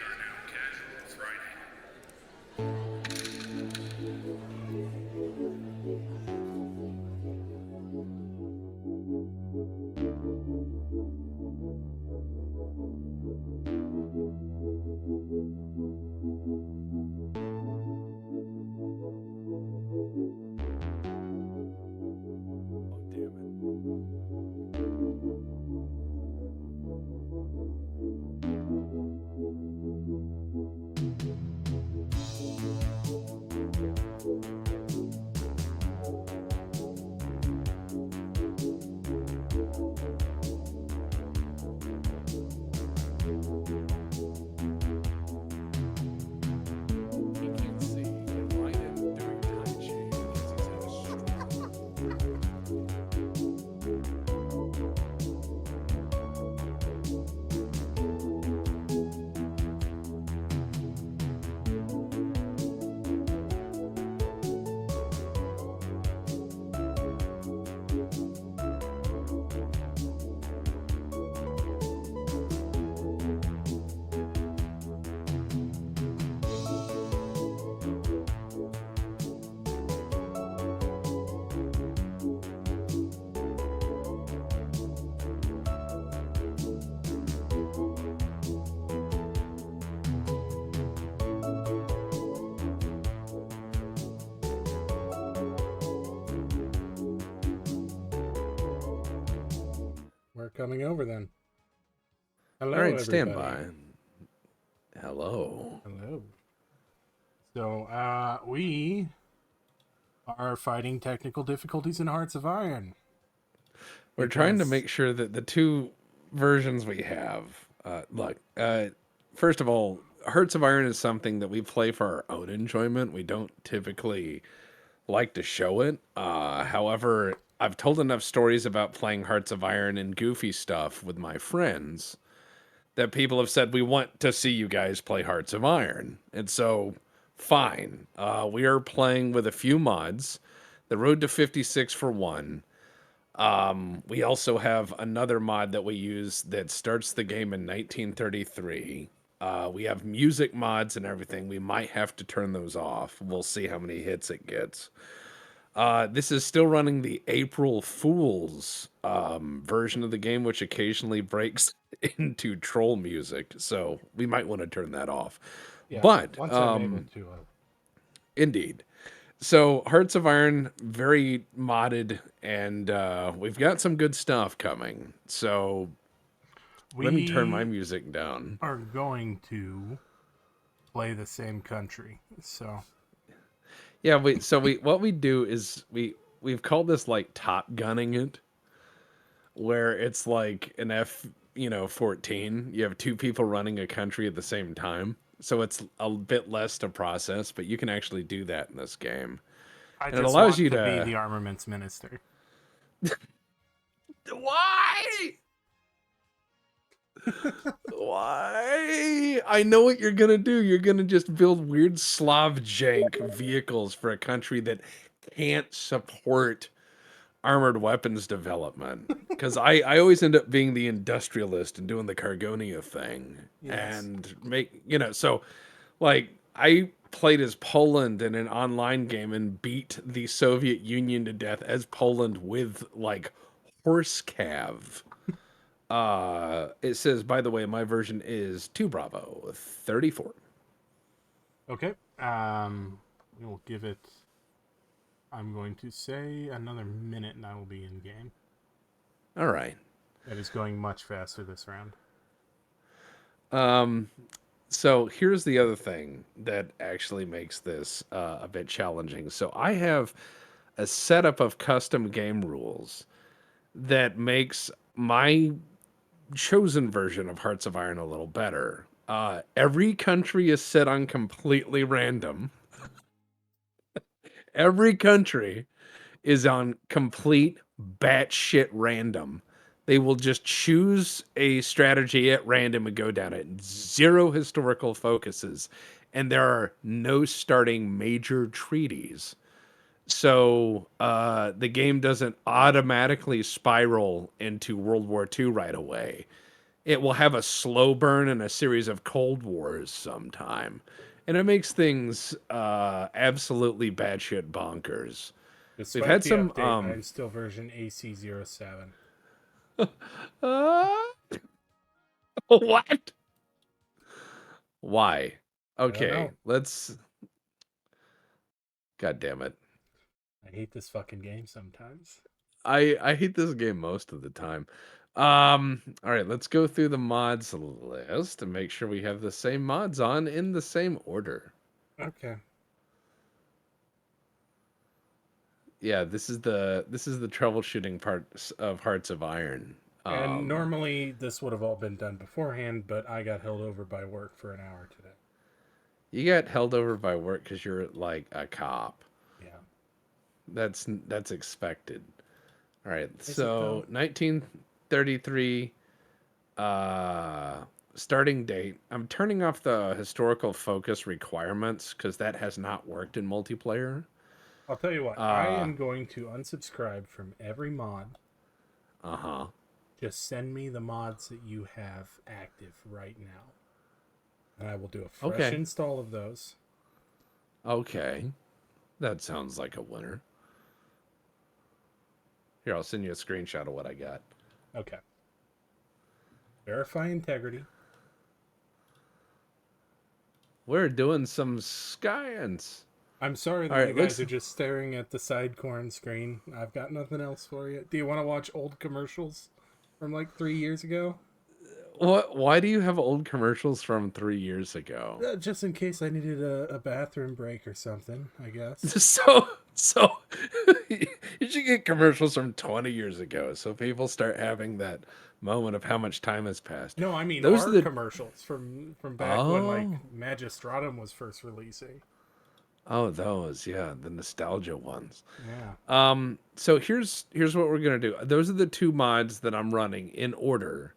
are now casual Friday. We're coming over then. Hello, All right, everybody. stand by. Hello. Hello. So, we are fighting technical difficulties in Hearts of Iron. We're trying to make sure that the two versions we have, first of all, Hearts of Iron is something that we play for our own enjoyment. We don't typically like to show it. However, I've told enough stories about playing Hearts of Iron and goofy stuff with my friends that people have said, we want to see you guys play Hearts of Iron. And so, fine. We are playing with a few mods. The Road to 56 for one. We also have another mod that we use that starts the game in 1933. We have music mods and everything. We might have to turn those off. We'll see how many hits it gets. This is still running the April Fool's version of the game, which occasionally breaks into troll music. So we might want to turn that off. Yeah, But once I'm able to. indeed. So Hearts of Iron, very modded, and we've got some good stuff coming. So let me turn my music down. Are going to play the same country. So yeah, what we do is we've called this like top gunning it, where it's like an F-14. You have two people running a country at the same time. So it's a bit less to process, but you can actually do that in this game. I And it just allows want you to to be the armaments minister. Why? Why? I know what you're gonna do. You're gonna just build weird Slav jank vehicles for a country that can't support armored weapons development. Because I always end up being the industrialist and doing the Cargonia thing. Yes. And so like I played as Poland in an online game and beat the Soviet Union to death as Poland with like horse cav. It says, by the way, my version is 2 Bravo 34. Okay. We'll give it. I'm going to say another minute, and I will be in game. All right. That is going much faster this round. So here's the other thing that actually makes this a bit challenging. So I have a setup of custom game rules that makes my chosen version of Hearts of Iron a little better. Every country is set on completely random. Every country is on complete batshit random. They will just choose a strategy at random and go down it. Zero historical focuses. And there are no starting major treaties. So the game doesn't automatically spiral into World War II right away. it will have a slow burn and a series of cold wars sometime, and it makes things absolutely batshit bonkers. We've Despite had the some update, I'm still version AC07. uh, what? Why? I don't Okay, know. let's. God damn it! I hate this fucking game sometimes. I hate this game most of the time. All right, let's go through the mods list and make sure we have the same mods on in the same order. Okay. Yeah, this is the troubleshooting part of Hearts of Iron. And Um, normally this would have all been done beforehand, but I got held over by work for an hour today. you got held over by work because you're like a cop. Yeah. That's expected. All right, Is it though? so 1933 starting date. I'm turning off the historical focus requirements because that has not worked in multiplayer. I'll tell you what, I Uh am going to unsubscribe from every mod. uh-huh. Just send me the mods that you have active right now. And I will do a fresh Okay. install of those. Okay. That sounds like a winner. Here, I'll send you a screenshot of what I got. Okay. Verify integrity. We're doing some science. I'm sorry All that you right, guys looks are just staring at the side corn screen. I've got nothing else for you. Do you want to watch old commercials from like 3 years ago? what why do you have old commercials from 3 years ago? Just in case I needed a bathroom break or something, I guess. So you should get commercials from 20 years ago so people start having that moment of how much time has passed. No, I mean Those are our the commercials from back when like oh Magistratum was first releasing. oh those, yeah, the nostalgia ones. Yeah. So here's what we're gonna do. Those are the two mods that I'm running in order.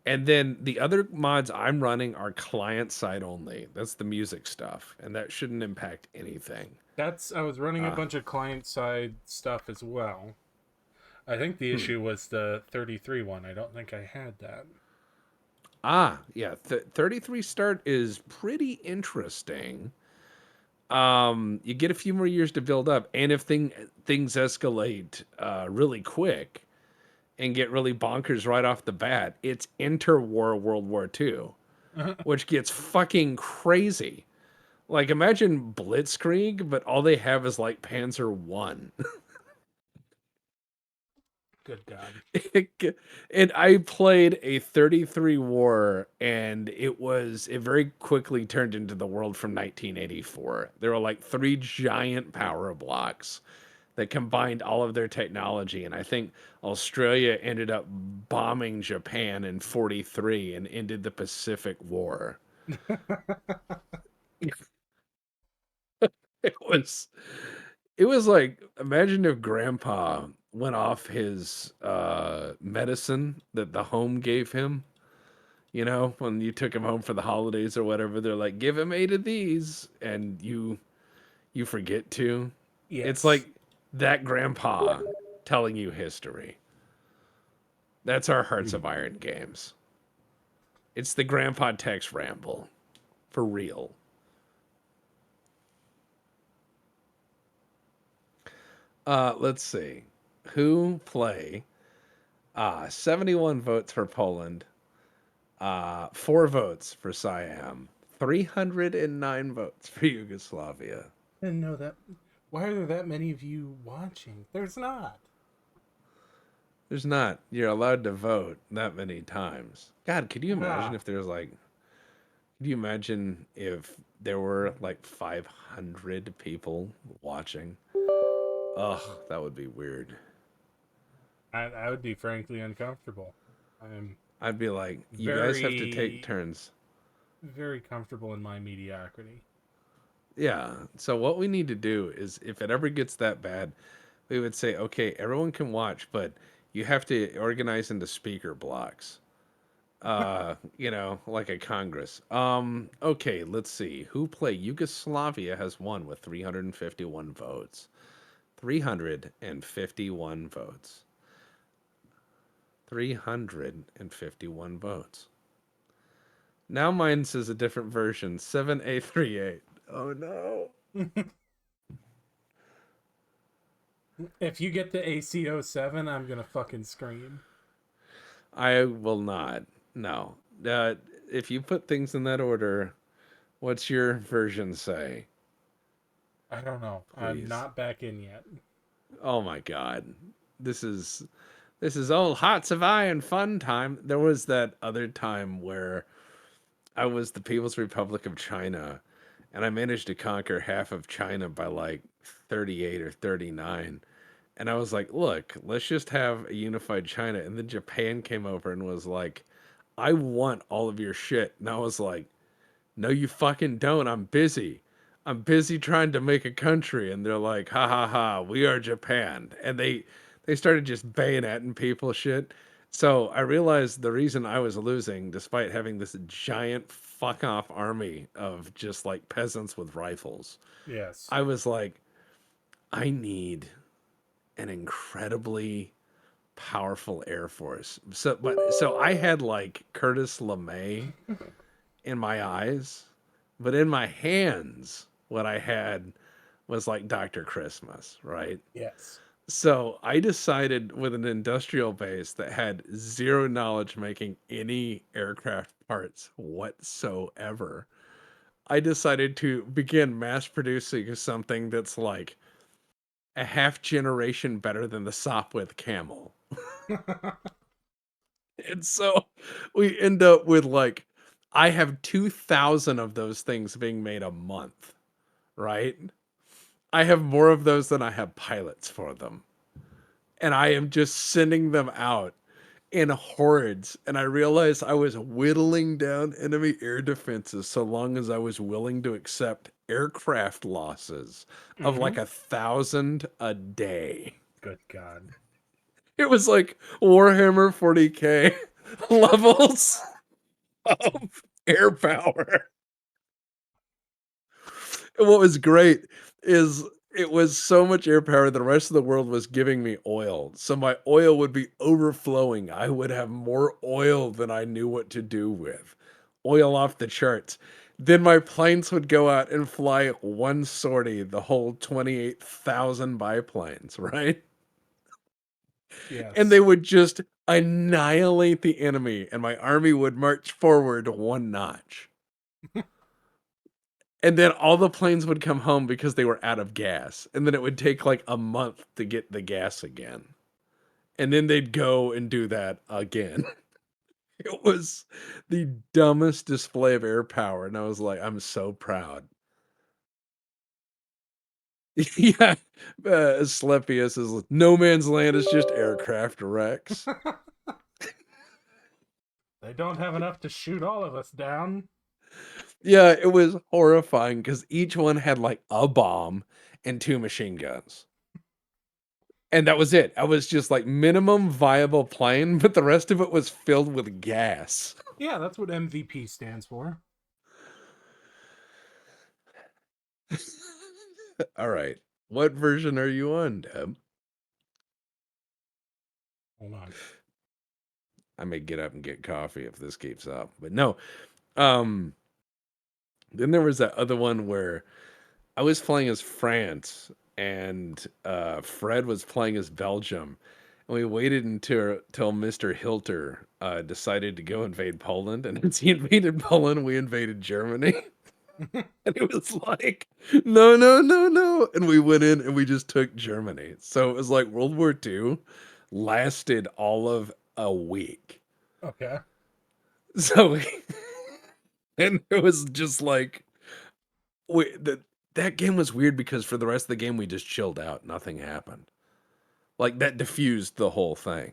And then the other mods I'm running are client side only. That's the music stuff, and that shouldn't impact anything. I was running a Uh, bunch of client side stuff as well. I think the hmm. issue was the 33 one. I don't think I had that. Yeah, 33 start is pretty interesting. You get a few more years to build up, and if things escalate really quick and get really bonkers right off the bat, it's interwar World War II, which gets fucking crazy. Like imagine Blitzkrieg, but all they have is like Panzer One. Good God. And I played a 33 war, and it very quickly turned into the world from 1984. There were like three giant power blocks that combined all of their technology, and I think Australia ended up bombing Japan in 43 and ended the Pacific War. It was it was like imagine if grandpa went off his medicine that the home gave him. You know, when you took him home for the holidays or whatever, they're like, "Give him 8 of these," and you forget to. It's Yes. like that grandpa telling you history. That's our Hearts of Iron games. It's the grandpa Tex ramble. For real. Let's see. Who play 71 votes for Poland, 4 votes for Siam, 309 votes for Yugoslavia. I didn't know that. Why are there that many of you watching? There's not. There's not. You're allowed to vote that many times. God, could you imagine Ah. if there's like, could you imagine if there were like 500 people watching? Ugh, that would be weird. I would be frankly uncomfortable. I'm I'd be like, you guys have to take very, turns. very comfortable in my mediocrity. Yeah. So what we need to do is if it ever gets that bad, we would say, okay, everyone can watch, but you have to organize into speaker blocks. Like a Congress. Okay, let's see. Who play? Yugoslavia has won with 351 votes. 351 votes. 351 votes. Now mine says a different version, 7A38. Oh no. If you get the AC07, I'm gonna fucking scream. I will not. No. If you put things in that order, what's your version say? I don't know. I'm Please. not back in yet. Oh my god. This is old Hearts of Iron fun time. There was that other time where I was the People's Republic of China and I managed to conquer half of China by like 38 or 39. And I was like, look, let's just have a unified China. And then Japan came over and was like, I want all of your shit. And I was like, no, you fucking don't. I'm busy. I'm busy trying to make a country. And they're like, ha ha ha, we are Japan. And they started just bayoneting people shit. So I realized the reason I was losing, despite having this giant fuck off army of just like peasants with rifles, Yes. I was like, I need an incredibly powerful air force. So I had like Curtis LeMay in my eyes, but in my hands, what I had was like Dr. Christmas, right? Yes. So I decided with an industrial base that had zero knowledge making any aircraft parts whatsoever, I decided to begin mass producing something that's like a half generation better than the Sopwith Camel. And so we end up with like, I have 2,000 of those things being made a month, right? I have more of those than I have pilots for them. And I am just sending them out in hordes. And I realized I was whittling down enemy air defenses so long as I was willing to accept aircraft losses of like 1,000 a day. Good God. It was like Warhammer 40K levels of air power. And what was great is it was so much air power, the rest of the world was giving me oil. So my oil would be overflowing. I would have more oil than I knew what to do with. Oil off the charts. Then my planes would go out and fly one sortie, the whole 28,000 biplanes, right? And Yes. they would just annihilate the enemy, and my army would march forward one notch. And then all the planes would come home because they were out of gas. And then it would take like a month to get the gas again. And then they'd go and do that again. It was the dumbest display of air power. And I was like, I'm so proud. Yeah. Slepius is no man's land is just aircraft wrecks. They don't have enough to shoot all of us down. Yeah, it was horrifying because each one had like a bomb and two machine guns. And that was it. I was just like minimum viable plane, but the rest of it was filled with gas. Yeah, that's what MVP stands for. All right. What version are you on, Deb? Hold on. I may get up and get coffee if this keeps up. But no. Um then there was that other one where I was playing as France and Fred was playing as Belgium. And we waited until Mr. Hilter decided to go invade Poland. And as he invaded Poland, we invaded Germany. And it was like, no, no, no, no. And we went in and we just took Germany. So it was like World War II lasted all of a week. Okay. So, and it was just like, that game was weird because for the rest of the game, we just chilled out. Nothing happened. Like that diffused the whole thing.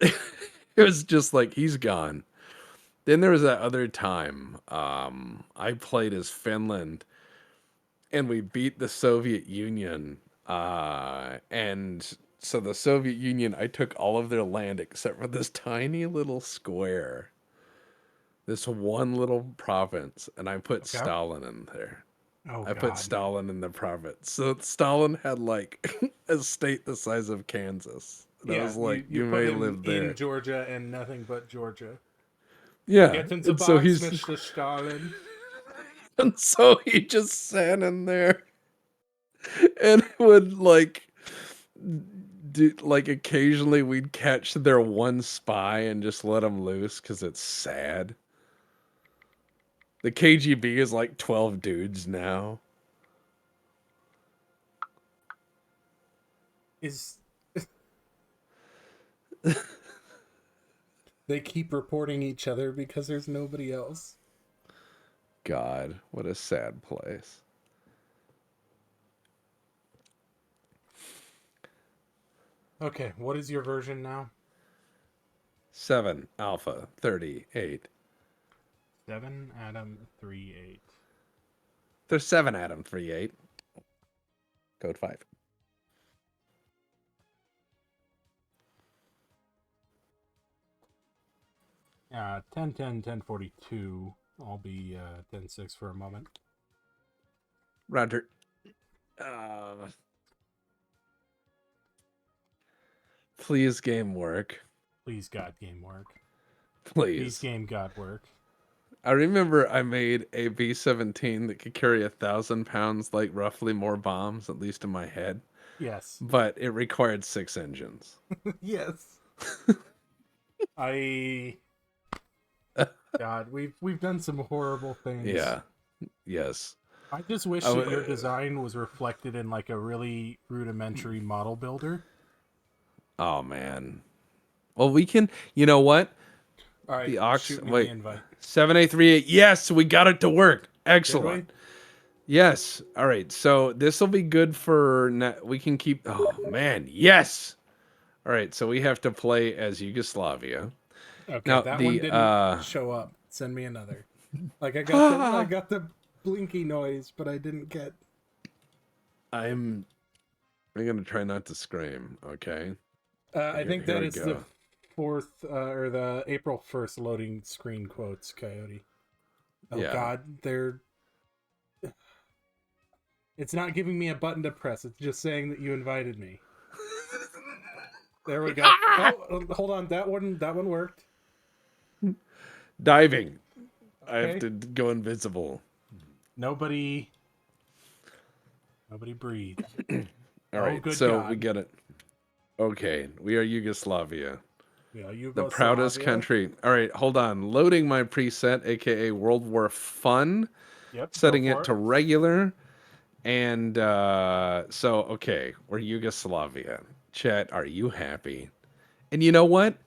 It was just like, he's gone. Then there was that other time I played as Finland and we beat the Soviet Union. And so the Soviet Union, I took all of their land except for this tiny little square, this one little province, and I put Okay. Stalin in there. Oh, I put God. Stalin in the province. So Stalin had like a state the size of Kansas. And I Yeah, was like, you you put may him live in there. Georgia and nothing but Georgia. Yeah. Get into And so box, he's Mr. Stalin. and so he just sat in there and would like occasionally we'd catch their one spy and just let him loose because it's sad. The KGB is like 12 dudes now. Is they keep reporting each other because there's nobody else. God, what a sad place. Okay, what is your version now? 7 Alpha 38. 7 Adam 38. There's 7 Adam 38. Code 5. 10-10-10-42. I'll be 10-6 for a moment. Roger. Please game work. Please, God, game work. Please. Please, game God work. I remember I made a B-17 that could carry 1,000 pounds, like roughly more bombs, at least in my head. Yes. But it required 6 engines. Yes. God, we've done some horrible things. Yeah. Yes. I just wish that your design was reflected in like a really rudimentary model builder. Oh man. Well, we can. You know what? All right, The aux. shoot me Wait. the invite. 7838. Yes, we got it to work. Excellent. Did Yes. All right. So this will be good for. We can keep. Oh man. Yes. All right. So we have to play as Yugoslavia. we? Okay, Now that one the didn't show up. Send me another. Like I got the blinky noise, but I didn't get. I'm gonna try not to scream. Okay. I think Here that we is go. the 4th or the April 1st loading screen quotes, Coyote. Oh Yeah. God, they're. It's not giving me a button to press. It's just saying that you invited me. There we go. Oh, hold on. That one worked. Diving. I Okay. have to go invisible. Nobody breathe. All right. Good So God. we get it. Okay. We are Yugoslavia. Yeah, The proudest country. All right, hold on. Loading my preset, aka World War Fun. Yep. Setting it to regular. And okay, we're Yugoslavia. Chat, are you happy? And you know what?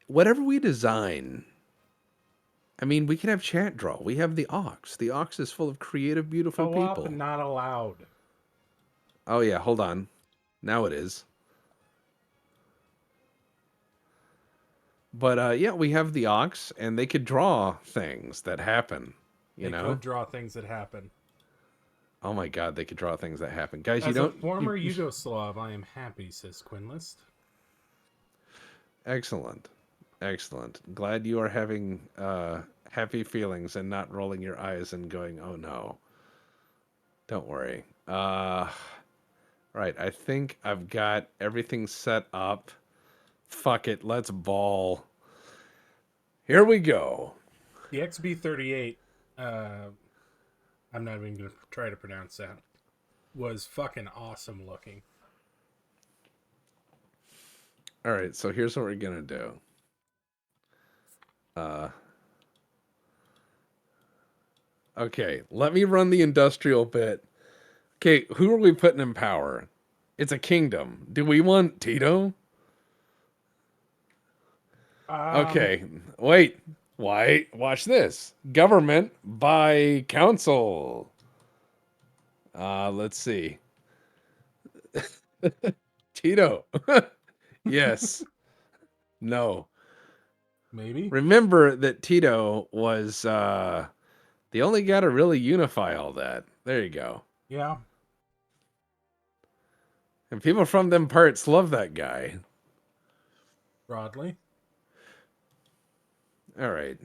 Whatever we design, I mean, we can have chat draw. We have the aux. The aux is full of creative, beautiful people. Not allowed. Oh yeah, hold on. Now it is. But yeah, we have the aux, and they could draw things that happen. You know, could draw things that happen. Oh my God, they could draw things that happen, guys. As you don't. a former Yugoslav, I am happy, says Quinlist. Excellent, excellent. Glad you are having happy feelings and not rolling your eyes and going, "Oh no." Don't worry. Right. I think I've got everything set up. Fuck it. Let's ball. Here we go. The XB-38, I'm not even going to try to pronounce that, was fucking awesome looking. All right, so here's what we're going to do. Okay, let me run the industrial bit. Okay, who are we putting in power? It's a kingdom. Do we want Tito? Okay, wait. Why? Watch this. Government by council. Let's see. Tito. Yes. No. Maybe. Remember that Tito was the only guy to really unify all that. There you go. Yeah. And people from them parts love that guy. Broadly. All right.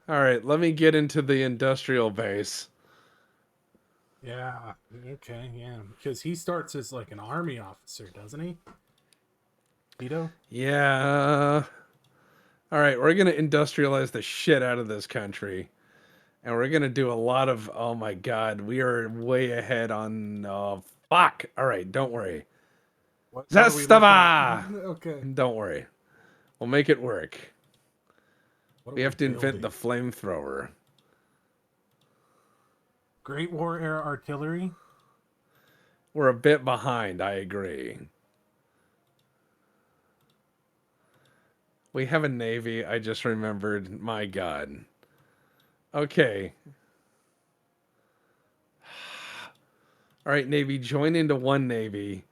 All right, let me get into the industrial base. Yeah. Okay. Yeah. Because he starts as like an army officer, doesn't he? Tito. Yeah. All right, we're going to industrialize the shit out of this country. And we're going to do a lot of, oh my God, we are way ahead on, fuck. All right, don't worry. What are we looking at? Zastava! Okay. Don't worry. We'll make it work. What are We we have to invent building? the flamethrower. Great War era artillery. We're a bit behind, I agree. We have a navy, I just remembered. My God. Okay. All right, Navy, join into one Navy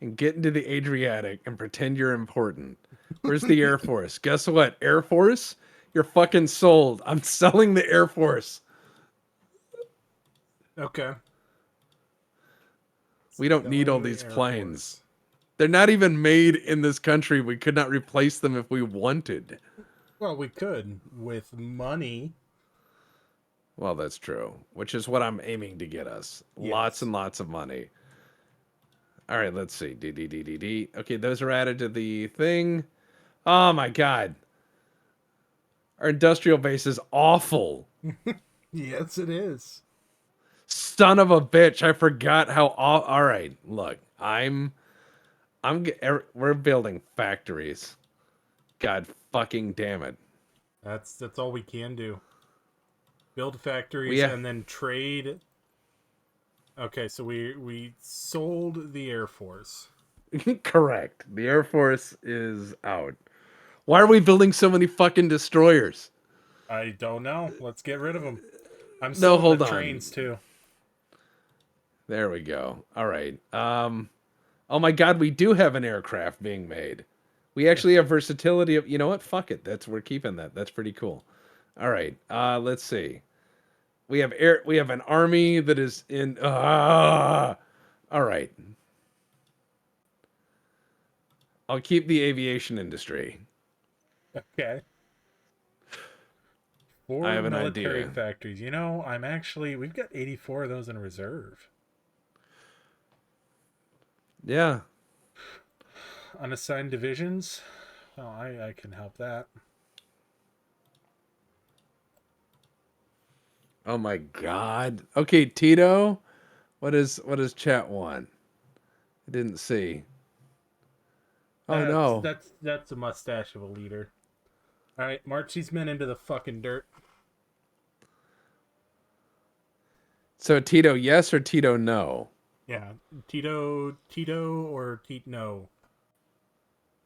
and get into the Adriatic and pretend you're important. Where's the Air Force? Guess what? Air Force? You're fucking sold. I'm selling the Air Force. Okay. We don't need all Selling the these Air planes. Force. They're not even made in this country. We could not replace them if we wanted. Well, we could with money. Well, that's true, which is what I'm aiming to get us. Lots Yes. and lots of money. All right, let's see. D. Okay, those are added to the thing. Oh my God. Our industrial base is awful. Yes, it is. Son of a bitch. I forgot how all right, look. We're building factories. God fucking damn it. That's all we can do. Build We factories and then trade. Okay, so we sold the Air Force. correct. The Air Force is out. Why are we building so many fucking destroyers? I don't know. Let's get rid of them. I'm No, selling the hold on. trains too. There we go. All right. Oh my God, we do have an aircraft being made. We actually have versatility of. You know what? Fuck it. We're keeping that. That's pretty cool. All right. Let's see. We have air. We have an army that is in. All right. I'll keep the aviation industry. Okay. I 4 have an military idea. factories. We've got 84 of those in reserve. Yeah. Unassigned divisions. Oh, I can help that. Oh my God. Okay, Tito. What is chat want? I didn't see. Oh That's no. that's that's a mustache of a leader. All right, march these men into the fucking dirt. So Tito yes or Tito no? Yeah, Tito, or Tito? No,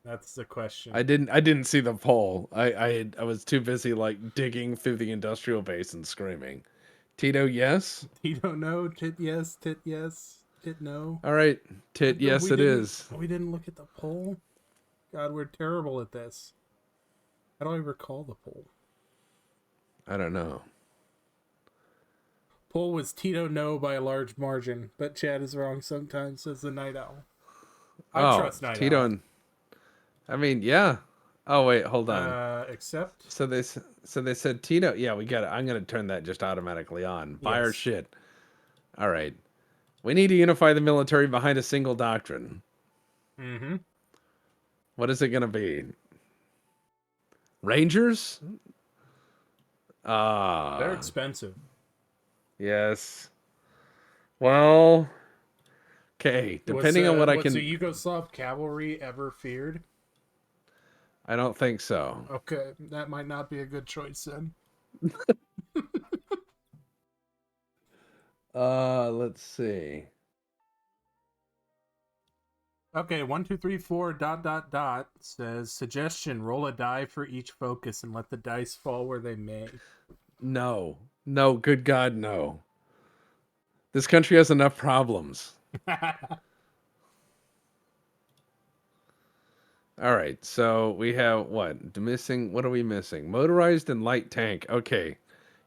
that's the question. I didn't see the poll. I was too busy like digging through the industrial base and screaming. Tito yes? Tito, no. Tit, yes. Tit, yes. Tit, no. All right. Tit yes We it didn't. is. We didn't look at the poll. God, we're terrible at this. How do I recall the poll? I don't know. Poll was Tito no by a large margin, but Chad is wrong sometimes, says the Night Owl. I Oh, trust Night Tito Owl. and I mean, yeah. Oh wait, hold on. Except So they said Tito. Yeah, we got it. I'm gonna turn that just automatically on. Buy our yes. shit. All right. We need to unify the military behind a single doctrine. Mm-hmm. What is it gonna be? Rangers? They're Ah, expensive. yes. Well, okay. Depending on what I Was the can. Yugoslav cavalry ever feared? I don't think so. Okay, that might not be a good choice then. Let's see. Okay, 1, 2, 3, 4, says suggestion: roll a die for each focus and let the dice fall where they may. No. No, good God, no. This country has enough problems. All right, so we have what? Missing, what are we missing? Motorized and light tank. Okay,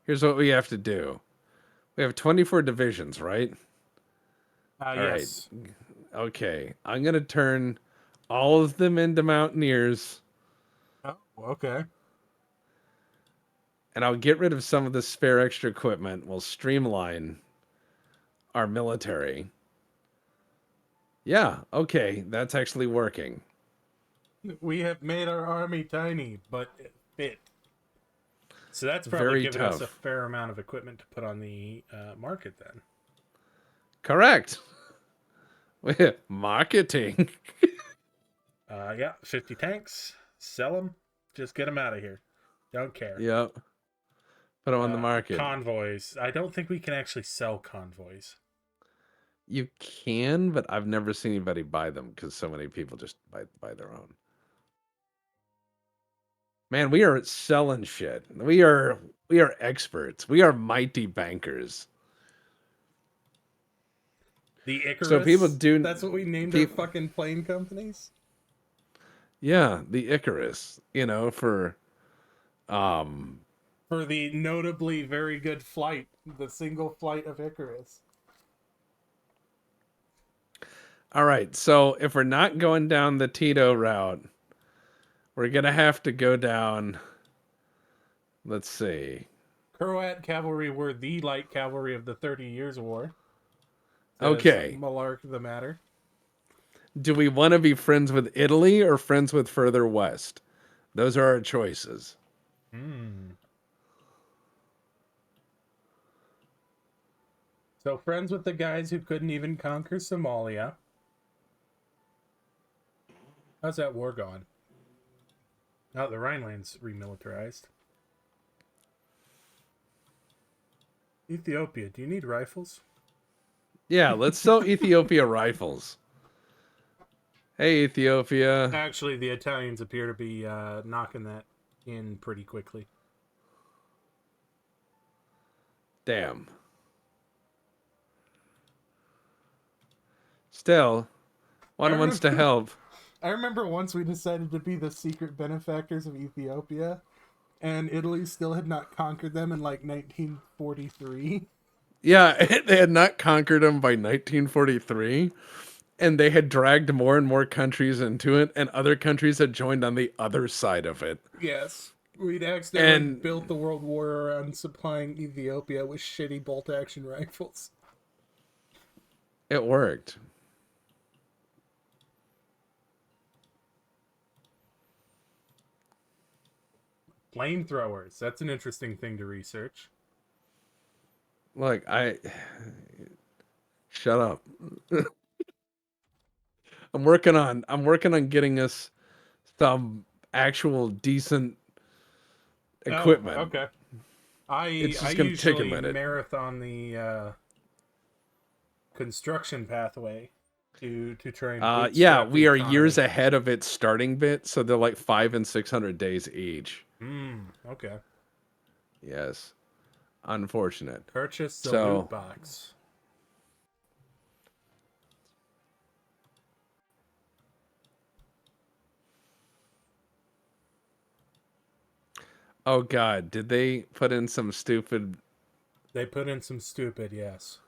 here's what we have to do. We have 24 divisions, right? All right. Yes. Okay, I'm going to turn all of them into mountaineers, Oh, okay. and I'll get rid of some of the spare extra equipment. We'll streamline our military. Yeah, okay, that's actually working. We have made our army tiny, but it fit. So that's probably Very given us a tough. fair amount of equipment to put on the market then. Correct. Marketing. Yeah, 50 tanks. Sell them. Just get them out of here. Don't care. Yep. Put them on the market. Convoys. I don't think we can actually sell convoys. You can, but I've never seen anybody buy them because so many people just buy their own. Man, we are selling shit. We are experts. We are mighty bankers. The Icarus. So people do. That's what we named our fucking plane companies. Yeah, the Icarus. For the notably very good flight, the single flight of Icarus. All right, so if we're not going down the Tito route, we're gonna have to go down. Let's see. Croat cavalry were the light cavalry of the 30 Years' War. Okay. Malark the matter. Do we want to be friends with Italy or friends with further west? Those are our choices. So friends with the guys who couldn't even conquer Somalia. How's that war going? Oh, the Rhineland's remilitarized. Ethiopia, do you need rifles? Yeah, let's sell Ethiopia rifles. Hey, Ethiopia. Actually, the Italians appear to be knocking that in pretty quickly. Damn. Still, one wants to help. I remember once we decided to be the secret benefactors of Ethiopia, and Italy still had not conquered them in like 1943. Yeah, they had not conquered them by 1943, and they had dragged more and more countries into it, and other countries had joined on the other side of it. Yes. We'd accidentally built the World War around supplying Ethiopia with shitty bolt-action rifles. It worked. Flamethrowers. That's an interesting thing to research. Look, shut up. I'm working on getting us some actual decent equipment. Oh, okay. It's just I gonna take a usually minute. marathon the construction pathway to try and Yeah, bootstrap we the are economy. years ahead of its starting bit, so they're like 500 and 600 days each. Okay. Yes. Unfortunate. Purchase the So- loot box. Oh god, did they put in some stupid... They put in some stupid, yes.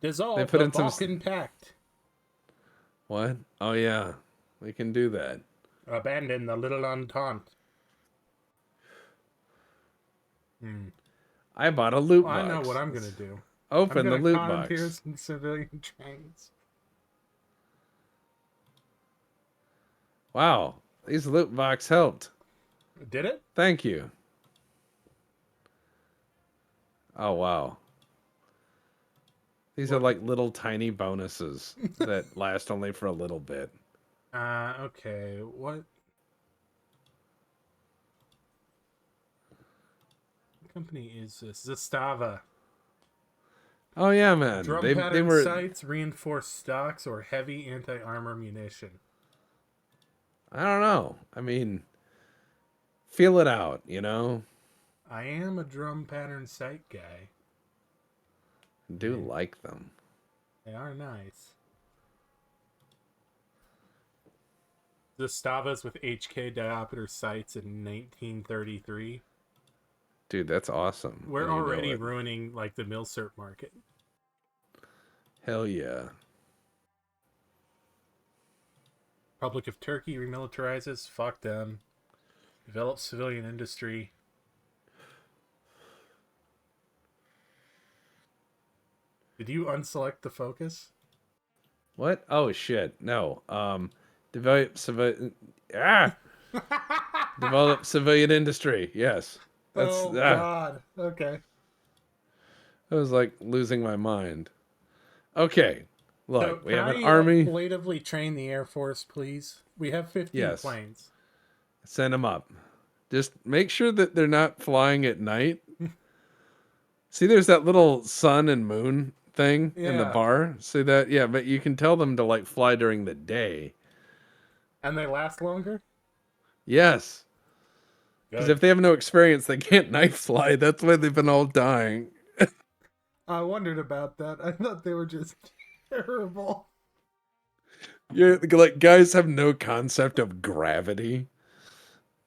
Dissolve They put the in some Balkan Pact. What? Oh yeah, we can do that. Abandon the Little Entente. I bought a loot box. I know what I'm gonna do. Open the loot commandeer box. some civilian trains. Wow, these loot box helped. Did it? Thank you. Oh wow. These are like little tiny bonuses that last only for a little bit. Okay. What company is this? Zastava. Oh yeah, man. Drum They pattern were sights, reinforced stocks, or heavy anti-armor munition. I don't know. I mean, feel it out, you know? I am a drum pattern sight guy. I do like them. They are nice. Zastavas with HK diopter sights in 1933. Dude, that's awesome. We're And you know already it. ruining like the Milcert market. Hell yeah. Republic of Turkey remilitarizes. Fuck them. Develops civilian industry. Did you unselect the focus? What? Oh shit! No. Develop civilian. Ah, develop civilian industry. Yes, that's. Oh God. Okay. I was like losing my mind. Okay, So look, we can have an I army. creatively train the Air Force, please? We have 15 Yes, planes. send them up. Just make sure that they're not flying at night. See, there's that little sun and moon thing in the Yeah. bar. See that? Yeah, but you can tell them to like fly during the day. And they last longer? Yes. Because Good. if they have no experience, they can't night fly. That's why they've been all dying. I wondered about that. I thought they were just terrible. Yeah, like guys have no concept of gravity.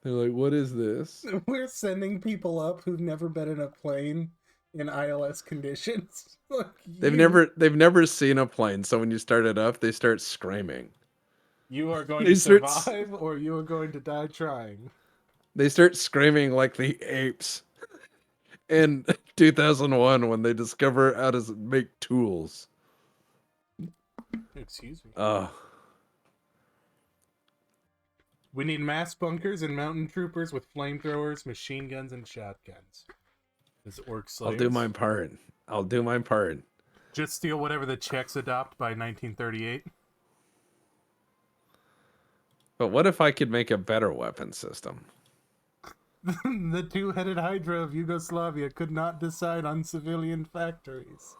They're like, what is this? We're sending people up who've never been in a plane in ILS conditions. Like They've never seen a plane, so when you start it up, they start screaming. you are going They to start survive or you are going to die trying. they start screaming like the apes in 2001 when they discover how to make tools. Excuse me. Uh, We need mass bunkers and mountain troopers with flamethrowers, machine guns, and shotguns. As orc I'll slaves. do my part. I'll do my part. Just steal whatever the Czechs adopt by 1938. But what if I could make a better weapon system? The two-headed Hydra of Yugoslavia could not decide on civilian factories.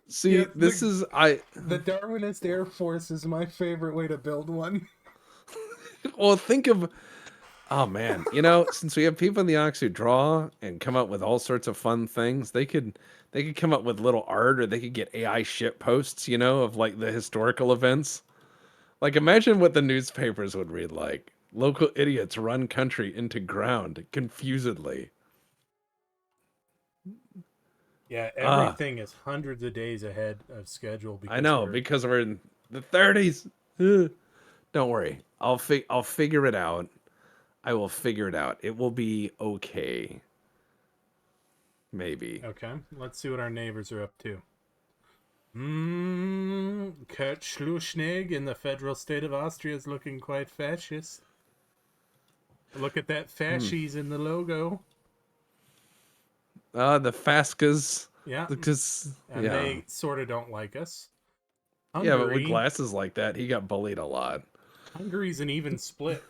See, Yeah, this is I The Darwinist Air Force is my favorite way to build one. well think of oh man, since we have people in the Ox who draw and come up with all sorts of fun things, they could come up with little art or they could get AI shit posts, of like the historical events. Like imagine what the newspapers would read like. Local idiots run country into ground confusedly. Yeah, Ah, everything is hundreds of days ahead of schedule I because know we're because we're in the 30s. Ugh. Don't worry. I'll figure it out. I will figure it out. It will be okay. Maybe. okay. Let's see what our neighbors are up to. Kurt Schluschnig in the federal state of Austria is looking quite fascist. Look at that fascies in the logo. The Fascas. Yeah, Because and yeah. they sort of don't like us. Yeah, but with Hungary, glasses like that, he got bullied a lot. Hungary's an even split.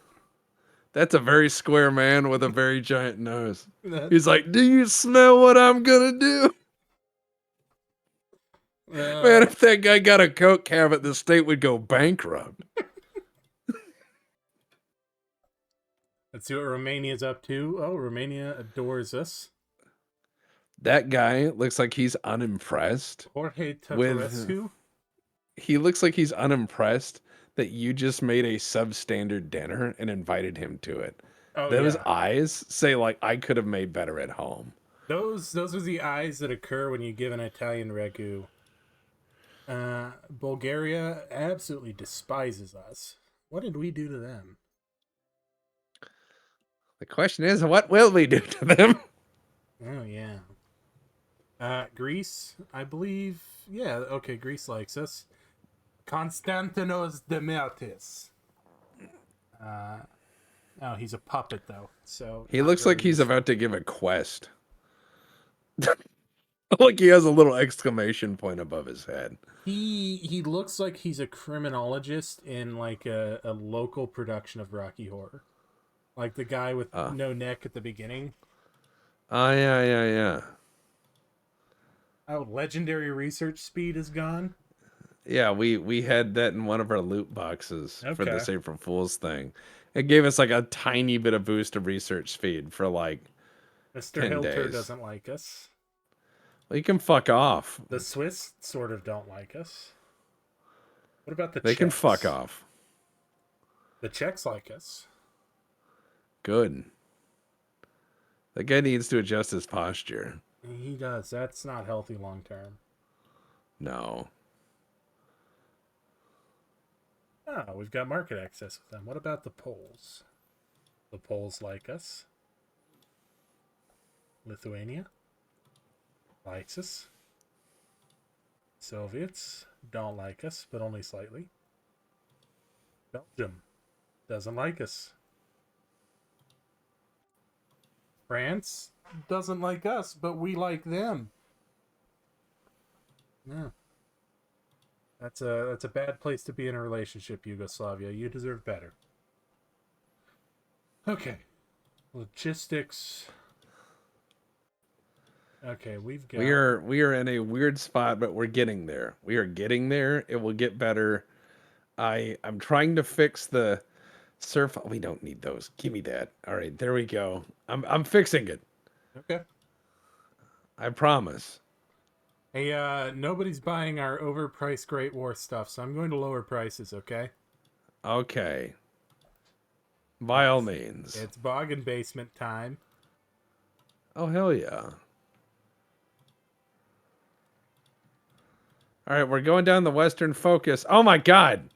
That's a very square man with a very giant nose. That, He's like, "Do you smell what I'm gonna do?" Man, if that guy got a coke habit, the state would go bankrupt. let's see what Romania's up to. Oh, Romania adores us. That guy looks like he's unimpressed Jorge with. Tătărescu. He looks like he's unimpressed that you just made a substandard dinner and invited him to it. Oh Those yeah, eyes say like I could have made better at home. those are the eyes that occur when you give an Italian ragu. Bulgaria absolutely despises us. What did we do to them? The question is, what will we do to them? Oh yeah. Greece, I believe. Yeah, okay, Greece likes us. Konstantinos Demetis. Oh, he's a puppet though, so He not looks very like he's useful. about to give a quest. Like he has a little exclamation point above his head. He looks like he's a criminologist in like a local production of Rocky Horror. Like the guy with no neck at the beginning. Oh yeah. Oh, legendary research speed is gone. Yeah, we had that in one of our loot boxes for Okay. this April Fool's thing. It gave us like a tiny bit of boost of research speed for like Mr. 10 Hilter days. doesn't like us. Well, you can fuck off. The Swiss sort of don't like us. What about the They Czechs? can fuck off. The Czechs like us. Good. That guy needs to adjust his posture. He does. That's not healthy long term. No. Oh, we've got market access with them. What about the Poles? The Poles like us. Lithuania? likes us. Soviets don't like us, but only slightly. Belgium doesn't like us. France doesn't like us, but we like them. Yeah. That's a bad place to be in a relationship, Yugoslavia. You deserve better. Okay. Logistics. Okay, we've got We are in a weird spot, but we're getting there. We are getting there. It will get better. I'm trying to fix the surf. We don't need those. Give me that. All right, there we go. I'm fixing it. Okay. I promise. Hey, nobody's buying our overpriced Great War stuff, so I'm going to lower prices, okay? Okay. By all means. It's bog and basement time. Oh hell yeah. All right, we're going down the Western focus. Oh my God,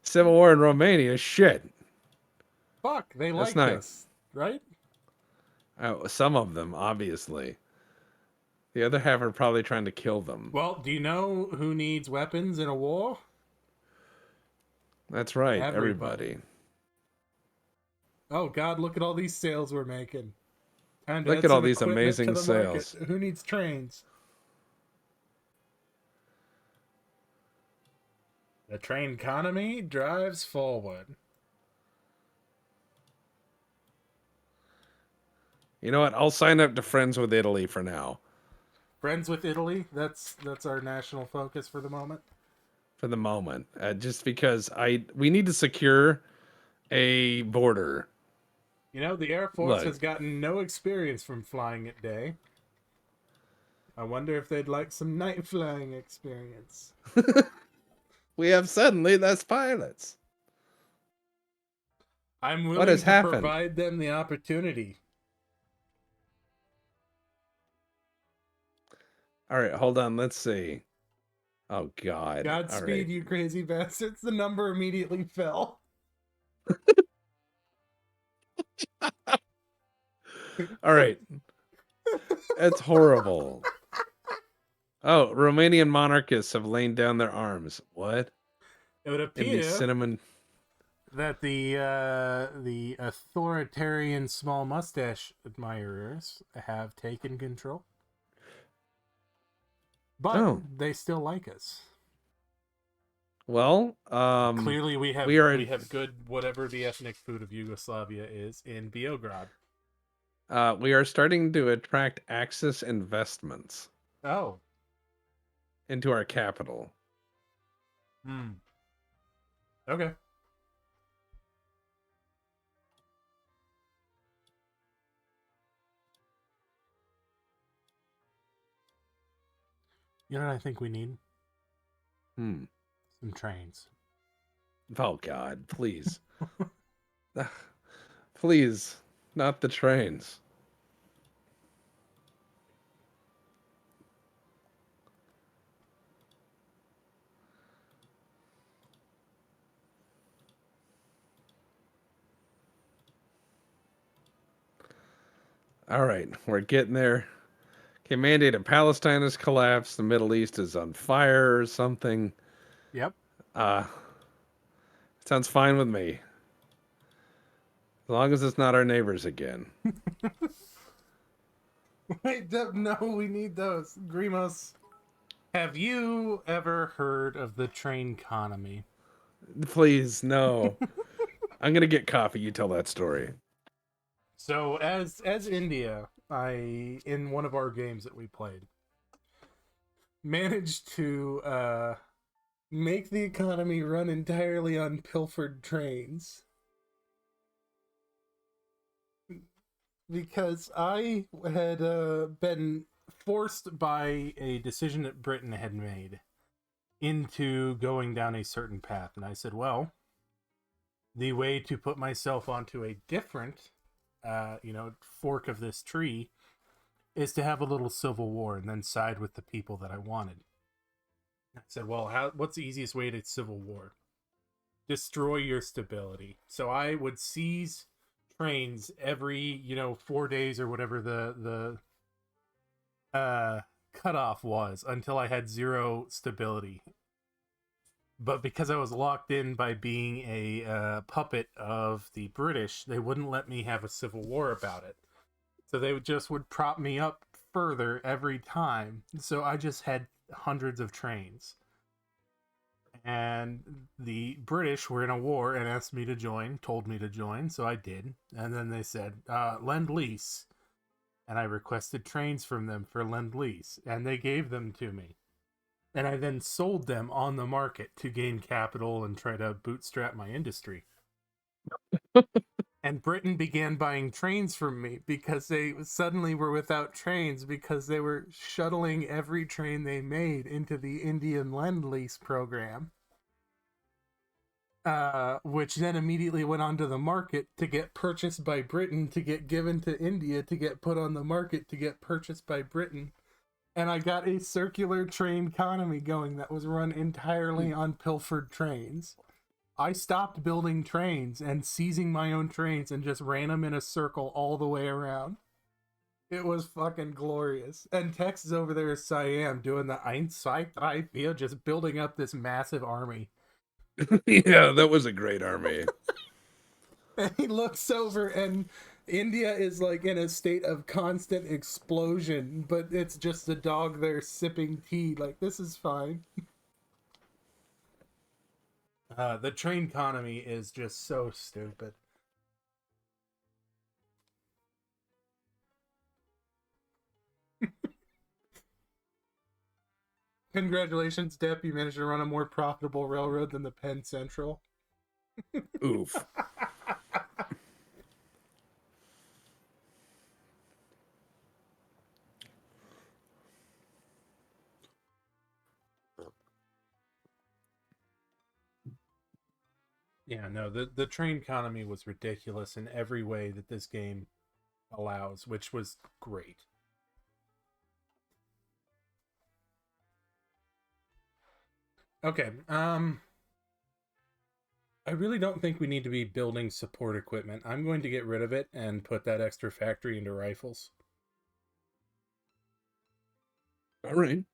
Civil War in Romania. Shit. Fuck, they That's like nice. us, right? Some of them, obviously. The other half are probably trying to kill them. Well, do you know who needs weapons in a war? That's right, Everybody. everybody. Oh God, look at all these sales we're making. Time to Look add at all some these equipment to amazing the market. sales. Who needs trains? The train economy drives forward. You know what? I'll sign up to Friends with Italy for now. Friends with Italy. That's our national focus for the moment. For the moment, just because we need to secure a border. You know, the Air Force Look, has gotten no experience from flying at day. I wonder if they'd like some night flying experience. we have suddenly less pilots. I'm What willing has to happened? provide them the opportunity. All right, hold on. Let's see. Oh God. All Godspeed, right. you crazy bastards. The number immediately fell. All right. That's horrible. Oh, Romanian monarchists have laid down their arms. What? It would In the appear cinnamon. that the authoritarian small mustache admirers have taken control, but Oh, they still like us. well, Clearly, we we are have good whatever the ethnic food of Yugoslavia is in Beograd. we are starting to attract Axis investments Oh, into our capital. okay. You know what I think we need? Hmm. Some trains. Oh God, please. Please, not the trains. All right, we're getting there. Okay, mandate in Palestine has collapsed. The Middle East is on fire or something. Yep. Uh, sounds fine with me. As long as it's not our neighbors again. Wait, no, we need those. Grimos. Have you ever heard of the train economy? Please, no. I'm gonna get coffee. You tell that story. So as India, I in one of our games that we played, managed to make the economy run entirely on pilfered trains. Because I had been forced by a decision that Britain had made into going down a certain path. And I said, well, the way to put myself onto a different, fork of this tree is to have a little civil war and then side with the people that I wanted. I said, well, what's the easiest way to civil war? Destroy your stability. So I would seize trains every 4 days or whatever the cutoff was until I had 0 stability. But because I was locked in by being a puppet of the British, they wouldn't let me have a civil war about it. So they would prop me up further every time. So I just had hundreds of trains. And the British were in a war and asked me to join, told me to join, so I did. And then they said, Lend-Lease. And I requested trains from them for Lend-Lease. And they gave them to me. And I then sold them on the market to gain capital and try to bootstrap my industry. And Britain began buying trains from me because they suddenly were without trains because they were shuttling every train they made into the Indian Lend-Lease program. Which then immediately went onto the market to get purchased by Britain, to get given to India, to get put on the market, to get purchased by Britain. And I got a circular train economy going that was run entirely on pilfered trains. I stopped building trains and seizing my own trains and just ran them in a circle all the way around. It was fucking glorious. And Tex is over there as Siam doing the 1, 2, 3, 4, just building up this massive army. Yeah, that was a great army. And he looks over and India is like in a state of constant explosion, but it's just the dog there sipping tea. Like, this is fine. The train economy is just so stupid. Congratulations, Dep. You managed to run a more profitable railroad than the Penn Central. Oof. Yeah, no, the train economy was ridiculous in every way that this game allows, which was great. Okay, I really don't think we need to be building support equipment. I'm going to get rid of it and put that extra factory into rifles. All right.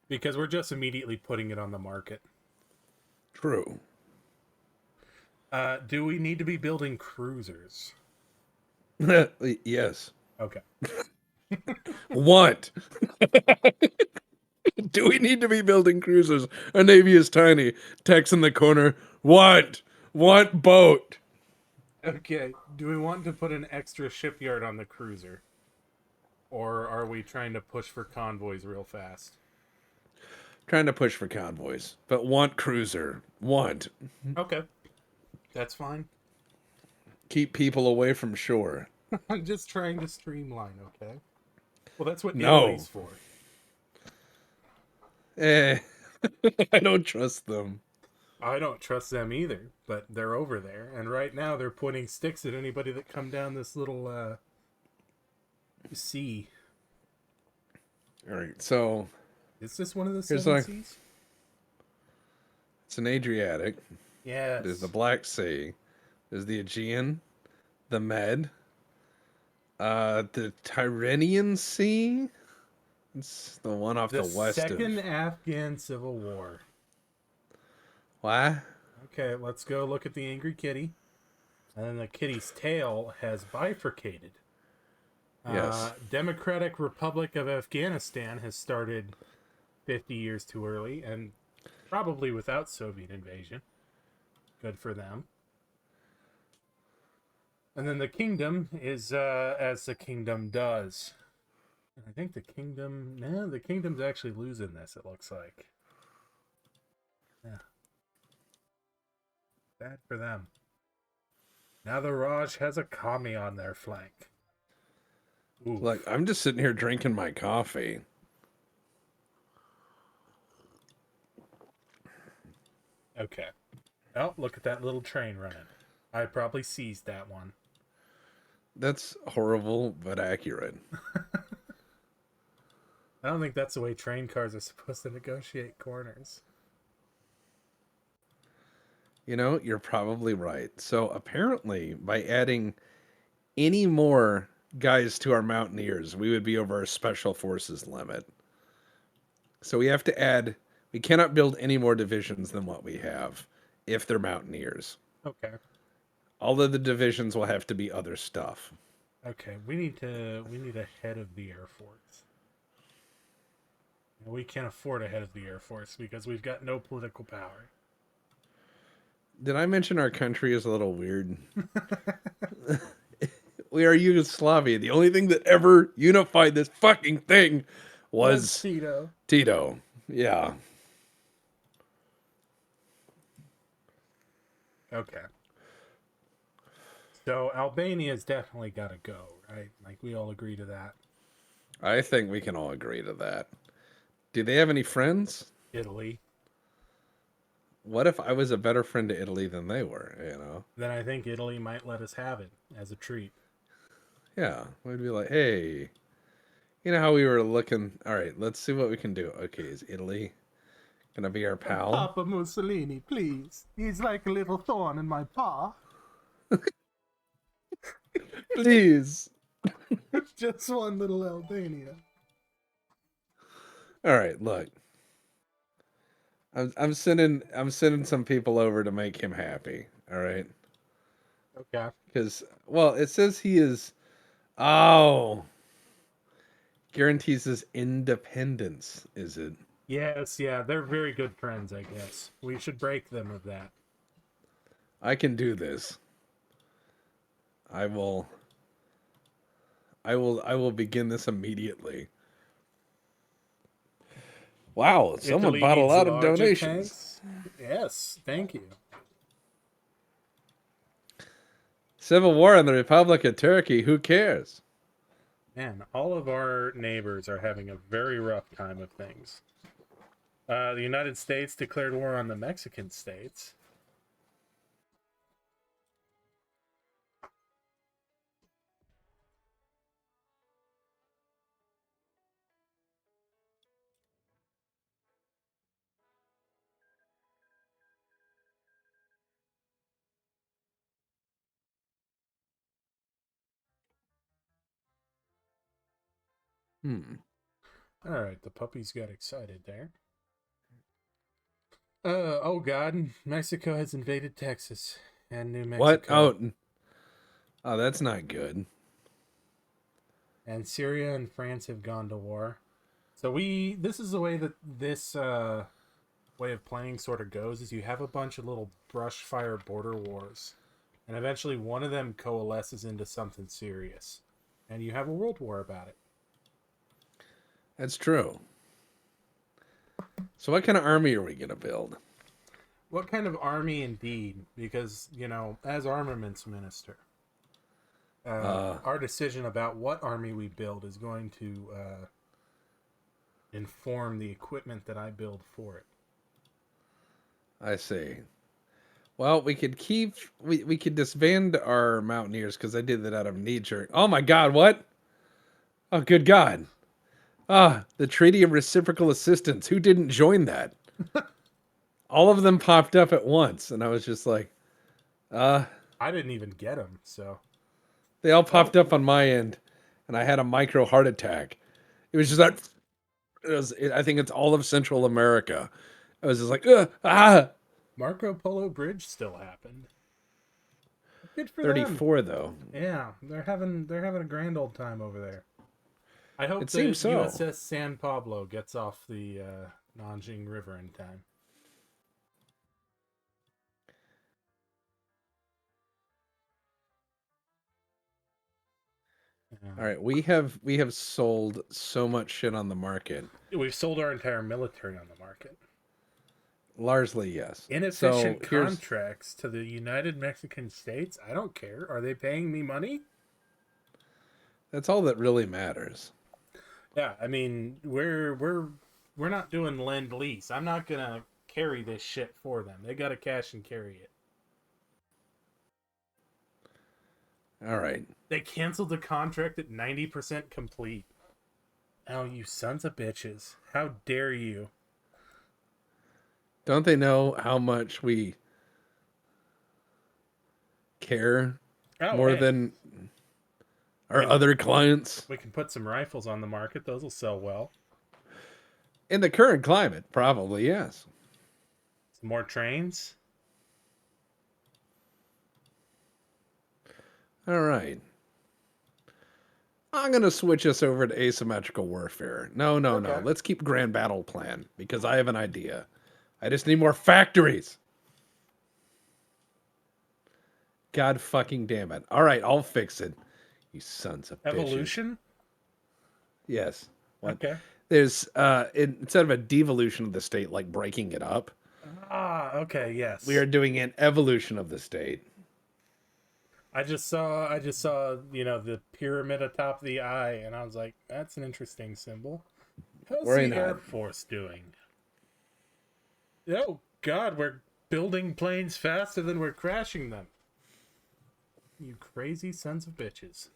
Because we're just immediately putting it on the market. True. Do we need to be building cruisers? Yes. Okay. What? Do we need to be building cruisers? Our navy is tiny. Tex in the corner. What? What boat? Okay. Do we want to put an extra shipyard on the cruiser? Or are we trying to push for convoys real fast? Trying to push for convoys, but want cruiser. Want. Okay. That's fine. Keep people away from shore. I'm just trying to streamline, okay? Well, that's what No. Italy's for. I don't trust them. I don't trust them either, but they're over there, and right now they're pointing sticks at anybody that come down this little sea. All right, so Is this one of the Here's seven like- seas? it's an Adriatic. Yes. There's the Black Sea. There's the Aegean, the Med, the Tyrrhenian Sea. It's the one off the west Second of. Afghan Civil War. What? Okay, let's go look at the Angry Kitty. And then the kitty's tail has bifurcated. Yes. Democratic Republic of Afghanistan has started 50 years too early, and probably without Soviet invasion. Good for them. And then the kingdom is as the kingdom does. And I think the kingdom's actually losing this, it looks like. Yeah. Bad for them. Now the Raj has a commie on their flank. Oof. Look, I'm just sitting here drinking my coffee. Okay. Oh, look at that little train running. I probably seized that one. That's horrible, but accurate. I don't think that's the way train cars are supposed to negotiate corners. You know, you're probably right. So apparently, by adding any more guys to our mountaineers, we would be over our special forces limit. So we have to add. We cannot build any more divisions than what we have if they're mountaineers. Okay. All of the divisions will have to be other stuff. Okay. We need a head of the Air Force. We can't afford a head of the Air Force because we've got no political power. Did I mention our country is a little weird? We are Yugoslavia. The only thing that ever unified this fucking thing was Tito. Tito. Yeah. Okay. So Albania's definitely got to go, right? Like we all agree to that. I think we can all agree to that. Do they have any friends? Italy. What if I was a better friend to Italy than they were, Then I think Italy might let us have it as a treat. Yeah. We'd be like, hey, you know how we were looking? All right, let's see what we can do. Okay, is Italy gonna be our pal? Papa Mussolini, please. He's like a little thorn in my paw. Please. Just one little Albania. All right, look. I'm sending some people over to make him happy. All right, Okay. because it says he is. Oh, guarantees his independence. Is it? Yes, yeah, they're very good friends, I guess. We should break them of that. I can do this. I will. I will begin this immediately. Wow, someone Italy bought a needs lot of larger donations. tanks. Yes, thank you. Civil War in the Republic of Turkey. Who cares? Man, all of our neighbors are having a very rough time of things. The United States declared war on the Mexican states. Hmm. All right, the puppies got excited there. Oh God, Mexico has invaded Texas and New What? Mexico. Oh, that's not good. And Syria and France have gone to war. So this is the way that this way of playing sort of goes is you have a bunch of little brush fire border wars. And eventually one of them coalesces into something serious. And you have a world war about it. That's true. So, what kind of army are we gonna build? What kind of army indeed? Because, as armaments minister, our decision about what army we build is going to inform the equipment that I build for it. I see. Well, we could we could disband our mountaineers because I did that out of knee jerk. Oh my God! What? Oh, good God! Ah, the Treaty of Reciprocal Assistance. Who didn't join that? All of them popped up at once, and I was just like, I didn't even get them, so. they all popped up on my end, and I had a micro heart attack. It was just like, I think it's all of Central America. I was just like, ah. Marco Polo Bridge still happened. Good for 34 though. them. Yeah, they're having a grand old time over there. I hope It the seems so. USS San Pablo gets off the Nanjing River in time. All right, we have sold so much shit on the market. We've sold our entire military on the market. Largely, yes. Inefficient So here's contracts to the United Mexican States. I don't care. Are they paying me money? that's all that really matters. Yeah, I mean, we're not doing lend lease. I'm not gonna carry this shit for them. They gotta cash and carry it. All right. They canceled the contract at 90% complete. Oh, you sons of bitches. How dare you? Don't they know how much we care Oh, more hey. than our other clients. We can put some rifles on the market. Those will sell well. In the current climate, probably, yes. Some more trains. All right. I'm going to switch us over to asymmetrical warfare. No. Okay. Let's keep Grand Battle Plan because I have an idea. I just need more factories. God fucking damn it. All right, I'll fix it. You sons of bitches. Evolution? Yes. What? Okay. There's instead of a devolution of the state, like breaking it up, Okay, yes. we are doing an evolution of the state. I just saw, the pyramid atop the eye, and I was like, that's an interesting symbol. How's Very the Air nice. Force doing? Oh, God, we're building planes faster than we're crashing them. You crazy sons of bitches.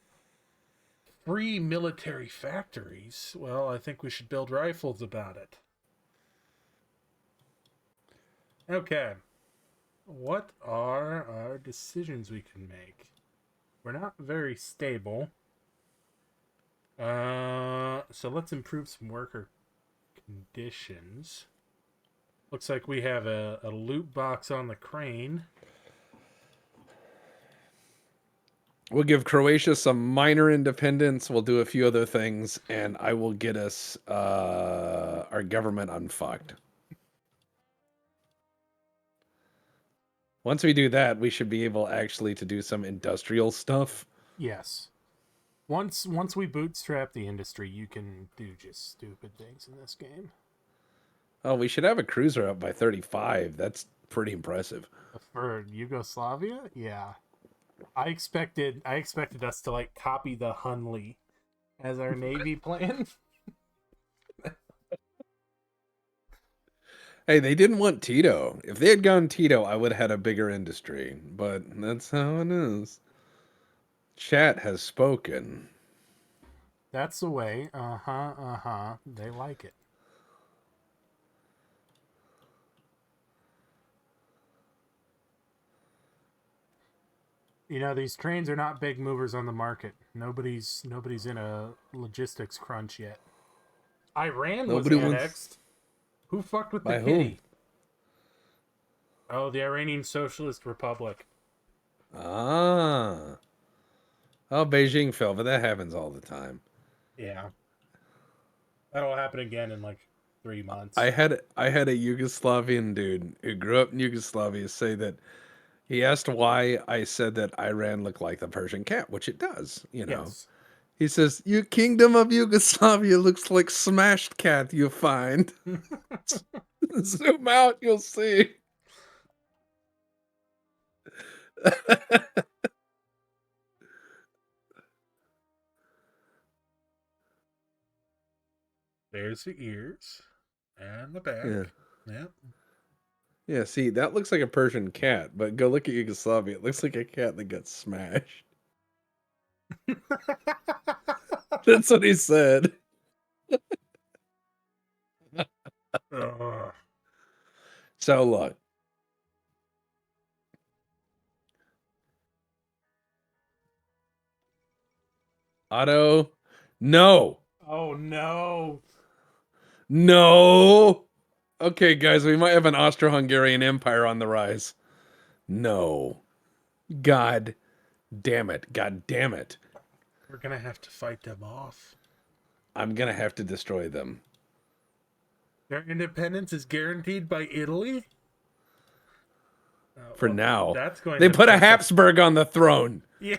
Free military factories? Well, I think we should build rifles about it. Okay. What are our decisions we can make? We're not very stable. So let's improve some worker conditions. Looks like we have a loot box on the crane. We'll give Croatia some minor independence. We'll do a few other things, and I will get us our government unfucked. Once we do that, we should be able actually to do some industrial stuff. Yes. Once we bootstrap the industry, you can do just stupid things in this game. Oh, we should have a cruiser up by 35. That's pretty impressive. For Yugoslavia? Yeah. I expected us to like copy the Hunley as our navy plan. Hey, they didn't want Tito. If they had gone Tito, I would have had a bigger industry. But that's how it is. Chat has spoken. That's the way. They like it. You know, these trains are not big movers on the market. Nobody's in a logistics crunch yet. Iran was annexed. Who fucked with the kitty? Oh, the Iranian Socialist Republic. Ah. Oh, Beijing fell, but that happens all the time. Yeah. That'll happen again in like 3 months. I had a Yugoslavian dude who grew up in Yugoslavia say that he asked why I said that Iran looked like the Persian cat, which it does, you know. Yes. He says, "Your kingdom of Yugoslavia looks like smashed cat you find." Zoom out, you'll see. There's the ears and the back. Yeah. Yep. Yeah, see, that looks like a Persian cat, but go look at Yugoslavia. It looks like a cat that got smashed. That's what he said. So look. Otto. No. Oh no. No. Okay, guys, we might have an Austro-Hungarian Empire on the rise. No. God damn it. God damn it. We're gonna have to fight them off. I'm going to have to destroy them. Their independence is guaranteed by Italy? For now. That's going they to put a Habsburg on the throne. Yeah.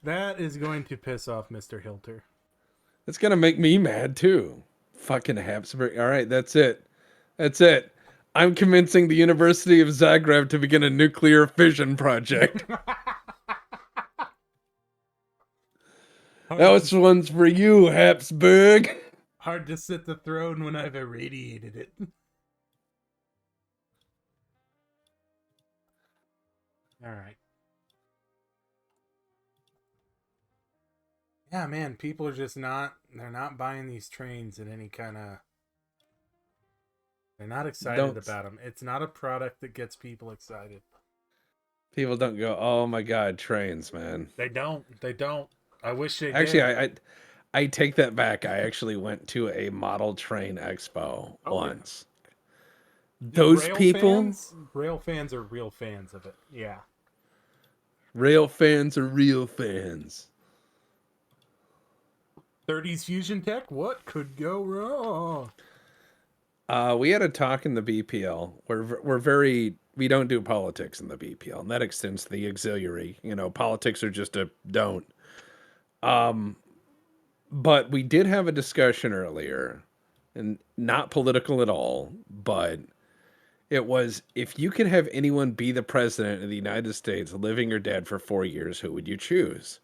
That is going to piss off Mr. Hilter. It's going to make me mad, too. Fucking Habsburg. All right, that's it. That's it. I'm convincing the University of Zagreb to begin a nuclear fission project. That was one's for you, Habsburg. Hard to sit the throne when I've irradiated it. All right. Yeah, man, people are just they're not buying these trains in any kind of... They're not excited about them. It's not a product that gets people excited. People don't go, oh my god, trains, man. They don't. They don't. I wish they Actually, did. I take that back. I actually went to a model train expo Oh yeah. once. Dude, Those people, rail fans are real fans of it. Yeah. rail fans are real fans. 30s fusion tech? What could go wrong? We had a talk in the BPL. We don't do politics in the BPL, and that extends to the auxiliary. You know, politics are just a don't. But we did have a discussion earlier, and not political at all, but it was if you could have anyone be the president of the United States, living or dead, for 4 years, who would you choose?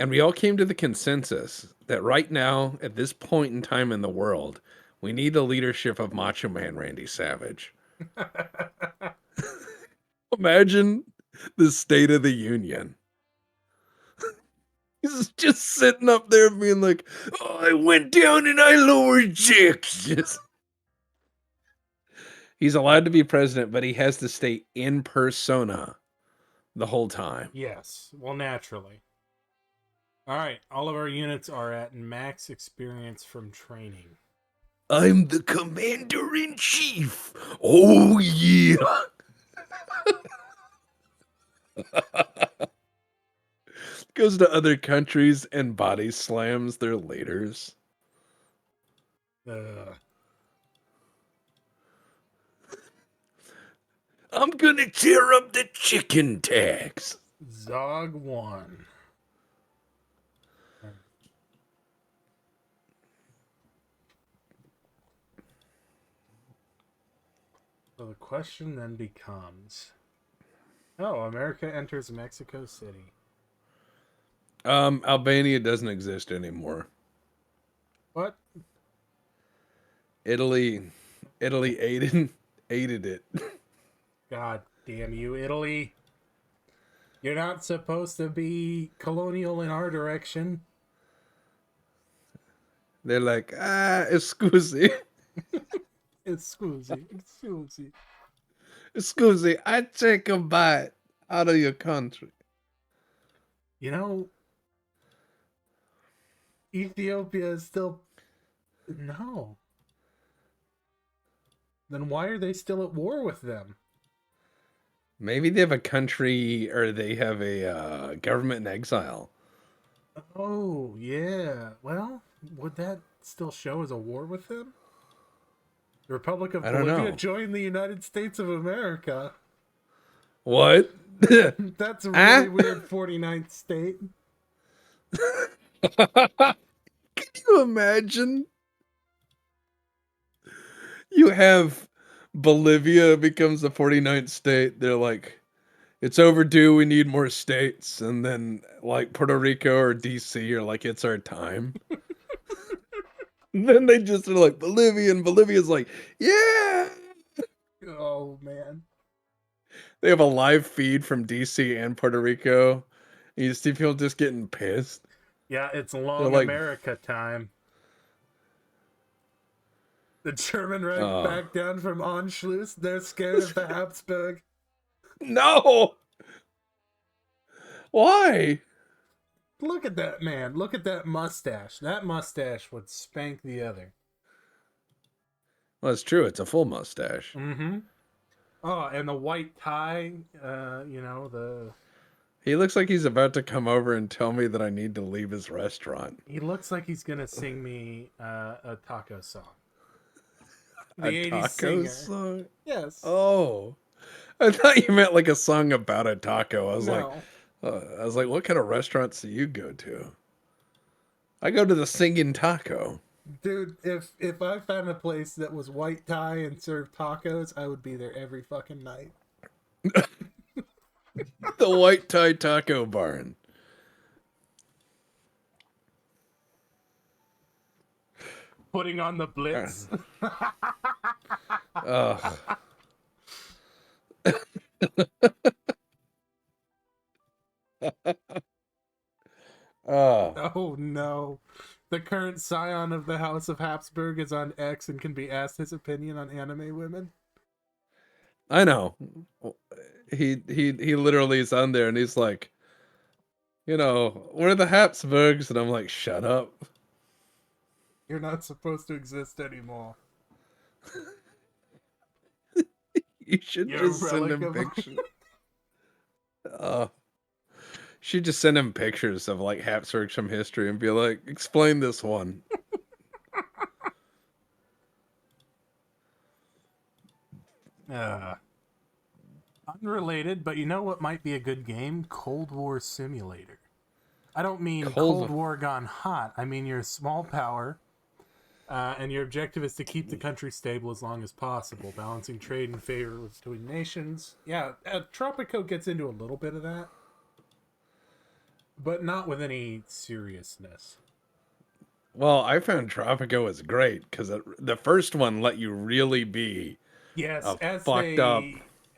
And we all came to the consensus that right now, at this point in time in the world, we need the leadership of Macho Man Randy Savage. Imagine the State of the Union. He's just sitting up there being like, oh, I went down and I lowered chicks. Just... He's allowed to be president, but he has to stay in persona the whole time. Yes. Well, naturally. All right. All of our units are at max experience from training. I'm the commander-in-chief. Oh, yeah. Goes to other countries and body slams their leaders. I'm gonna tear up the chicken tax. Zog 1. So the question then becomes, oh, America enters Mexico City. Albania doesn't exist anymore. What? Italy aided it. God damn you, Italy. You're not supposed to be colonial in our direction. They're like, scusi. Excuse. Scusi, I take a bite out of your country. You know, Ethiopia is still... No. Then why are they still at war with them? Maybe they have a country, or they have a government in exile. Oh, yeah. Well, would that still show as a war with them? The Republic of I don't Bolivia know. joined the United States of America. What? That's a really weird 49th state. Can you imagine? You have Bolivia becomes the 49th state. They're like, it's overdue. We need more states. And then like Puerto Rico or DC are like, it's our time. And then they just are like, Bolivia, and Bolivia's like, yeah. Oh, man. They have a live feed from DC and Puerto Rico. And you see people just getting pissed. Yeah, it's long They're like, America time. The German Reich back down from Anschluss. They're scared of the Habsburg. No. Why? Look at that man. Look at that mustache. That mustache would spank the other. Well, it's true. It's a full mustache. Mm-hmm. Oh, and the white tie, the... He looks like he's about to come over and tell me that I need to leave his restaurant. He looks like he's going to sing me a taco song. The A 80s taco singer. song? Yes. Oh. I thought you meant like a song about a taco. I was No. like, what kind of restaurants do you go to? I go to the Singing Taco. Dude, if I found a place that was white tie and served tacos, I would be there every fucking night. The White Tie Taco Barn. Putting on the Blitz. Ugh. Oh no. The current scion of the House of Habsburg is on X and can be asked his opinion on anime women. I know. He literally is on there and he's like, we're the Habsburgs, and I'm like, shut up. You're not supposed to exist anymore. You should You're a just send relic him of pictures. Should just send him pictures of like Habsburgs from history and be like, explain this one. uh, Unrelated, but you know what might be a good game? Cold War Simulator. I don't mean Cold War gone hot. I mean you're a small power, and your objective is to keep the country stable as long as possible, balancing trade and favor between nations. Yeah, Tropico gets into a little bit of that, but not with any seriousness. Well, I found Tropico was great because the first one let you really be Yes, a fucked up.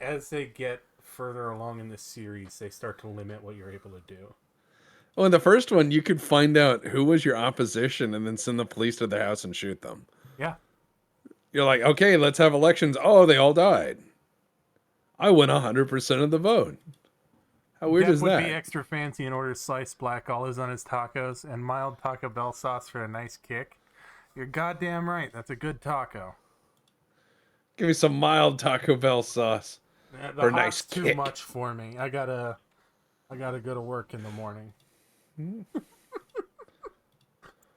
as they get further along in this series, they start to limit what you're able to do. Well, in the first one, you could find out who was your opposition and then send the police to their house and shoot them. Yeah. You're like, okay, let's have elections. Oh, they all died. I won 100% of the vote. How weird Dep is would that? be extra fancy and order sliced black olives on his tacos and mild Taco Bell sauce for a nice kick. You're goddamn right. That's a good taco. Give me some mild Taco Bell sauce The for a hot's nice too kick. much for me. I gotta go to work in the morning.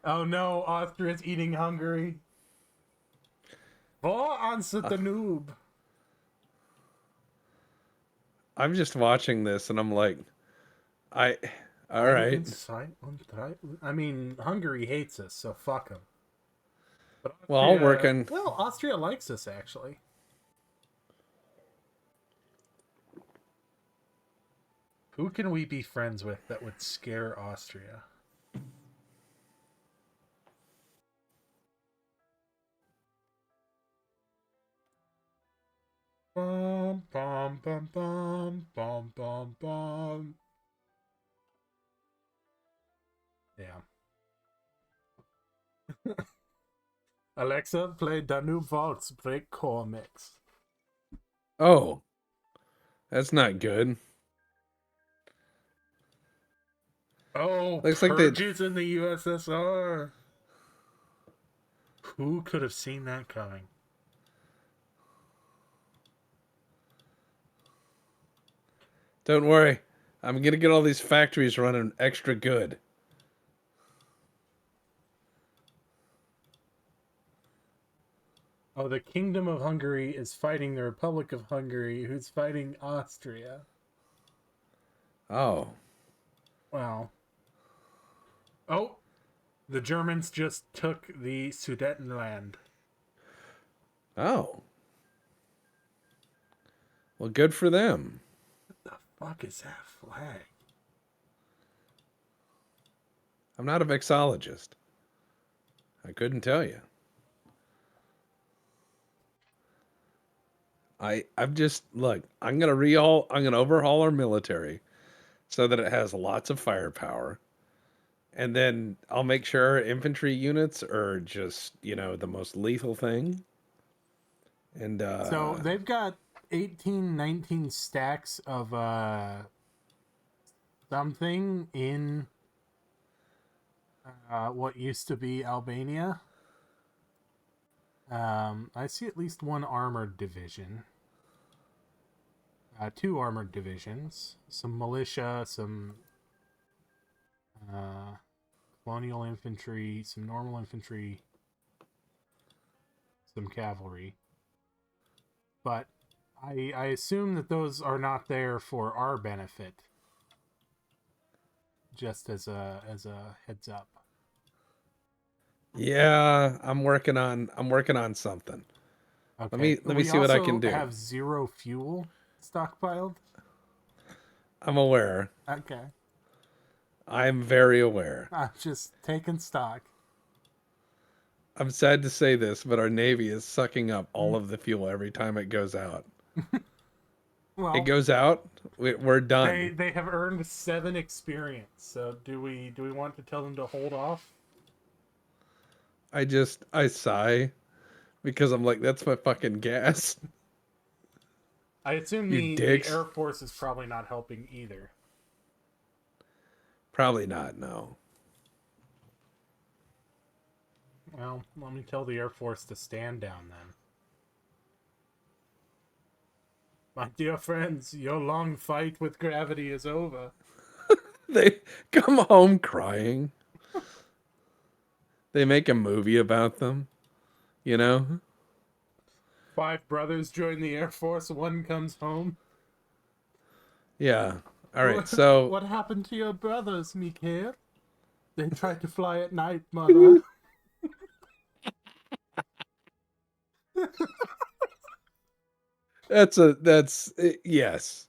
Oh no, Austria's eating Hungary. Wo answer the noob? I'm just watching this and I'm like, all right. I mean, Hungary hates us, so fuck them. But Well, I'll work on. Well, Austria likes us actually. Who can we be friends with that would scare Austria? Bum bum bum bum bum bum bum. Yeah. Alexa, play Danube Waltz Breakcore Mix. Oh, that's not good. Oh, Looks like they. purges in the USSR. Who could have seen that coming? Don't worry, I'm gonna get all these factories running extra good. Oh, the Kingdom of Hungary is fighting the Republic of Hungary, who's fighting Austria. Oh. Wow. Oh, the Germans just took the Sudetenland. Oh. Well, good for them. What the fuck is that flag? I'm not a vexologist. I couldn't tell you. I'm just look, I'm gonna overhaul our military so that it has lots of firepower. And then I'll make sure our infantry units are just, the most lethal thing. And So they've got 18, 19 stacks of something in what used to be Albania. I see at least one armored division. Two armored divisions. Some militia, some colonial infantry, some normal infantry, some cavalry. But I assume that those are not there for our benefit. Just as a heads up. yeah, I'm working on something. Okay. Let me see what I can do. We also have 0 fuel stockpiled. I'm aware. Okay. I'm very aware. I'm just taking stock. I'm sad to say this, but our Navy is sucking up all of the fuel every time it goes out. Well, It goes out, we're done. they have earned 7 experience. So do we want to tell them to hold off? I sigh because I'm like, that's my fucking gas. I assume You the dicks. Air Force is probably not helping either. Probably not, no. Well, let me tell the Air Force to stand down then. My dear friends, your long fight with gravity is over. They come home crying. They make a movie about them, you know? 5 brothers join the Air Force, one comes home. Yeah. All right, so What happened to your brothers, Mikhail? They tried to fly at night, mother. that's yes.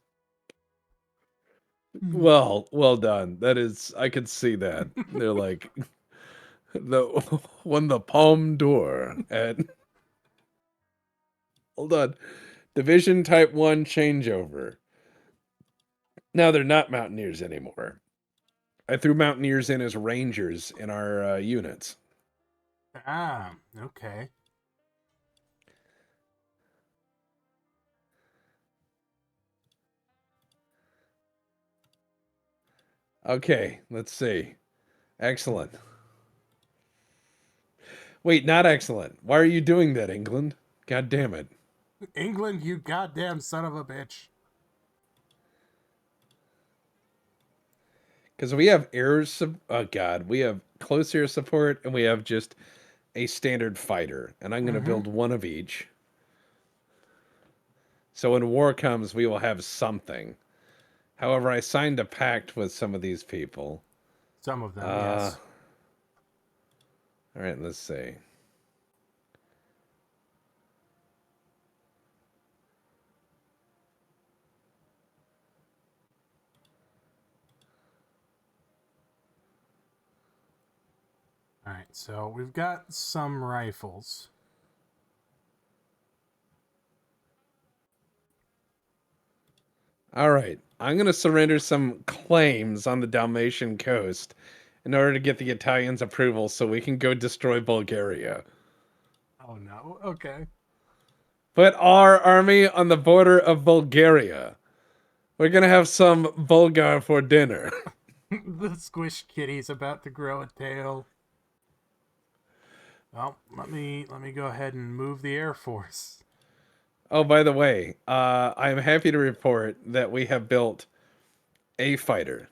Well done. That is, I could see that. They're like the won the Palme d'Or at hold on. Division Type 1 changeover. Now they're not Mountaineers anymore. I threw Mountaineers in as Rangers in our units. Ah, okay. Okay, let's see. Excellent. Wait, not excellent. Why are you doing that, England? God damn it. England, you goddamn son of a bitch. Because we have we have close air support and we have just a standard fighter. And I'm going to build one of each. So when war comes, we will have something. However, I signed a pact with some of these people. Some of them, yes. All right, let's see. Alright, so we've got some rifles. All right, I'm going to surrender some claims on the Dalmatian coast in order to get the Italians' approval so we can go destroy Bulgaria. Oh no, okay. Put our army on the border of Bulgaria. We're going to have some Bulgar for dinner. The squish kitty's about to grow a tail. Well, let me go ahead and move the Air Force. Oh, by the way, I'm happy to report that we have built a fighter.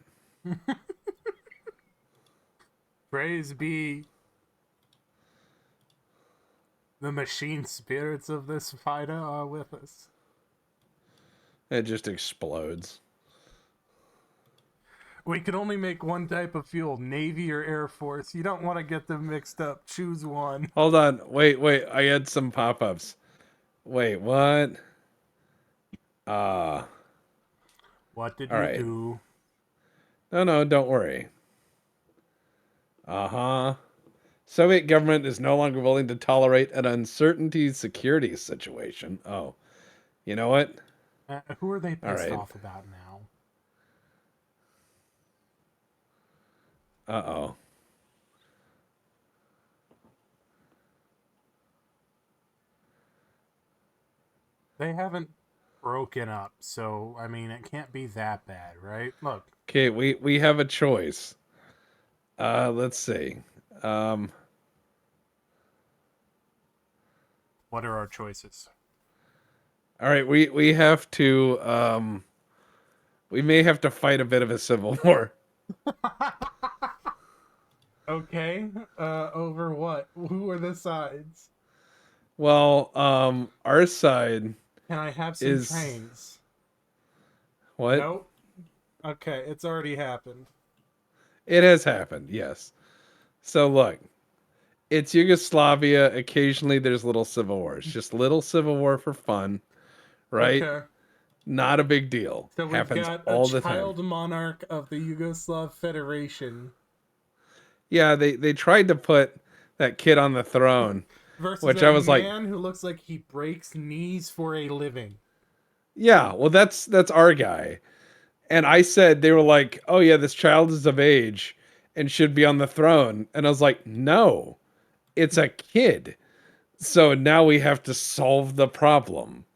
Praise be the machine spirits of this fighter are with us. It just explodes. We can only make one type of fuel, Navy or Air Force. You don't want to get them mixed up. Choose one. Hold on. Wait. I had some pop-ups. Wait, what? All What did you right. do? No, don't worry. Uh-huh. Soviet government is no longer willing to tolerate an uncertainty security situation. Oh. You know what? Who are they All pissed right. off about now? Uh-oh. They haven't broken up, so I mean it can't be that bad, right? Look. Okay, we have a choice. Let's see. Um What are our choices? All right, we have to we may have to fight a bit of a civil war. Okay. Over what? Who are the sides? Well, our side Can I have some is trains? what? Nope. Okay, it's already happened. It has happened, yes. So look, it's Yugoslavia. Occasionally there's little civil wars. Just little civil war for fun, right? Okay. Not a big deal. So we've Happens got a all the time. child monarch of the Yugoslav Federation Yeah, they tried to put that kid on the throne, versus which I a was like, man who looks like he breaks knees for a living. yeah, well that's our guy. And I said they were like, "Oh yeah, this child is of age and should be on the throne." And I was like, "No. It's a kid." So now we have to solve the problem.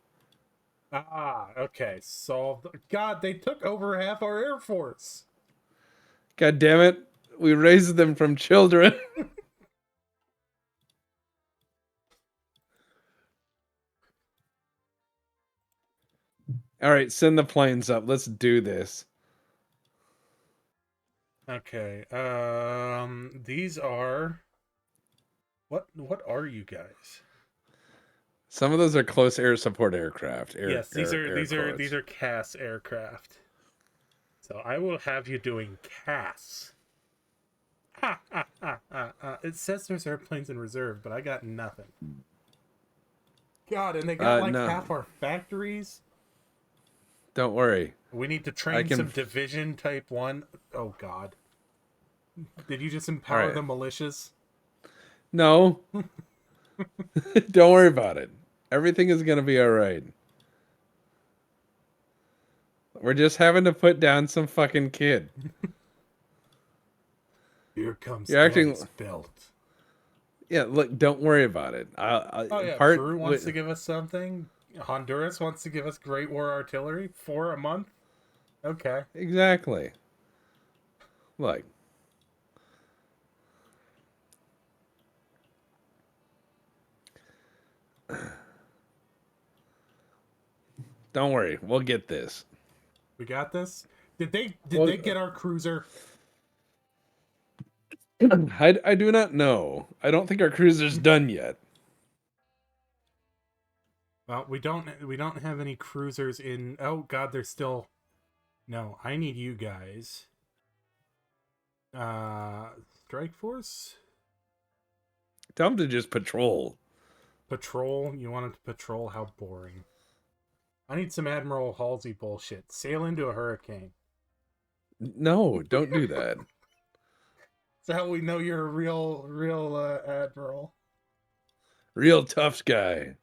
Ah, okay. Solved. God, they took over half our Air Force. God damn it. We raised them from children. All right, send the planes up. Let's do this. Okay. These are what are you guys? Some of those are close air support aircraft. Yes, Air these quotes. are CAS aircraft. So I will have you doing CAS. Ha, ha, ha, ha, ha. It says there's airplanes in reserve, but I got nothing. God, and they got like No, half our factories. don't worry. We need to I train can. some division type 1. Oh god. Did you just All empower right. the militias? No, don't worry about it. Everything is gonna be all right. We're just having to put down some fucking kid. Here comes You're acting. daddy's belt. Yeah, look, don't worry about it. Oh yeah, Part Peru wants to with give us something. Honduras wants to give us Great War artillery for a month. Okay. exactly. Look, don't worry. We'll get this. We got this. Did Well, they get our cruiser? I do not know. I don't think our cruiser's done yet. Well, we don't have any cruisers in. Oh god, they're still. No, I need you guys. Strike Force? Tell them to just patrol. Patrol? You wanted to patrol? How boring. I need some Admiral Halsey bullshit. Sail into a hurricane. No, don't do that. That's how we know you're a real Admiral. Real tough guy.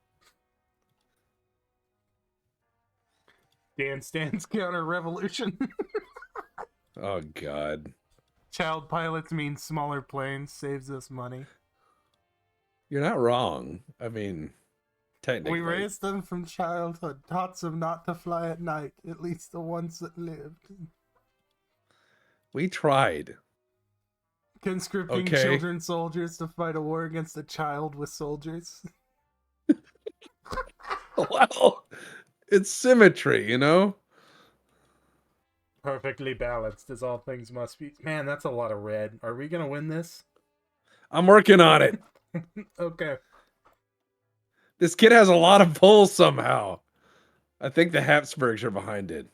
Dan stands counter revolution. Oh God. Child pilots mean smaller planes, saves us money. You're not wrong. I mean, We technically. raised them from childhood, taught them not to fly at night, at least the ones that lived. We tried. Conscripting Okay. children soldiers to fight a war against a child with soldiers. Well, it's symmetry, you know? Perfectly balanced, as all things must be. Man, that's a lot of red. Are we gonna win this? I'm working on it. Okay. This kid has a lot of pull somehow. I think the Habsburgs are behind it.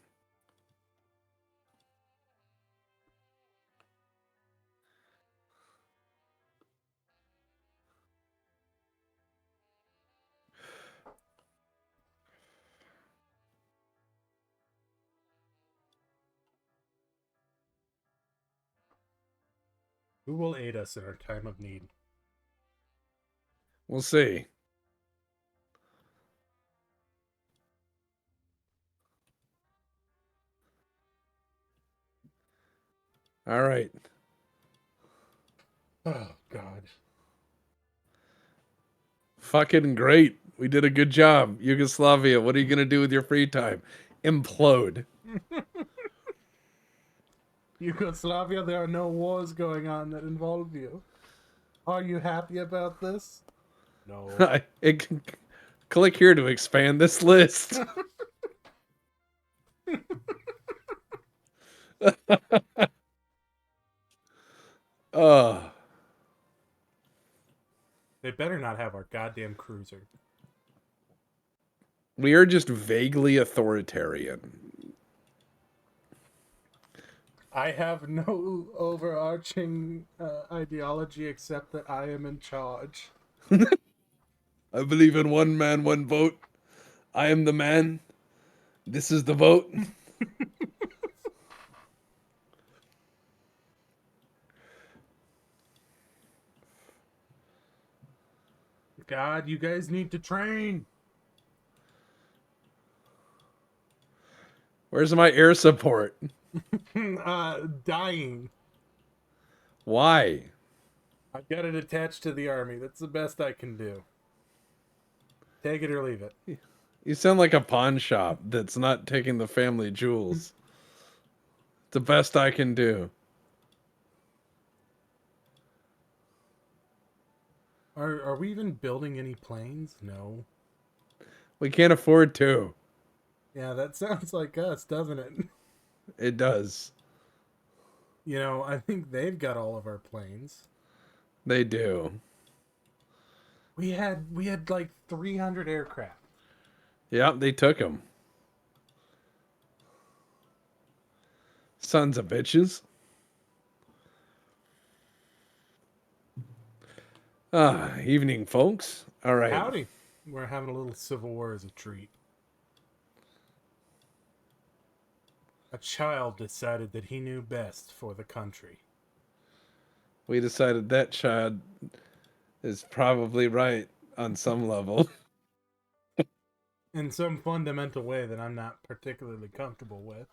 Who will aid us in our time of need? We'll see. All right. Oh, God. Fucking great. We did a good job. Yugoslavia, what are you going to do with your free time? Implode. Yugoslavia, there are no wars going on that involve you. Are you happy about this? No. Click here to expand this list. uh, They better not have our goddamn cruiser. we are just vaguely authoritarian. I have no overarching ideology except that I am in charge. I believe in one man, one vote. I am the man. This is the vote. God, you guys need to train. Where's my air support? Dying. Why? I've got it attached to the army. That's the best I can do. Take it or leave it. You sound like a pawn shop that's not taking the family jewels. The best I can do. Are we even building any planes? No. We can't afford to. Yeah, that sounds like us, doesn't it? It does. You know, I think they've got all of our planes. They do. We had like 300 aircraft. Yep, they took them. Sons of bitches. Evening, folks. All right. Howdy. We're having a little civil war as a treat. A child decided that he knew best for the country. We decided that child is probably right on some level. In some fundamental way that I'm not particularly comfortable with.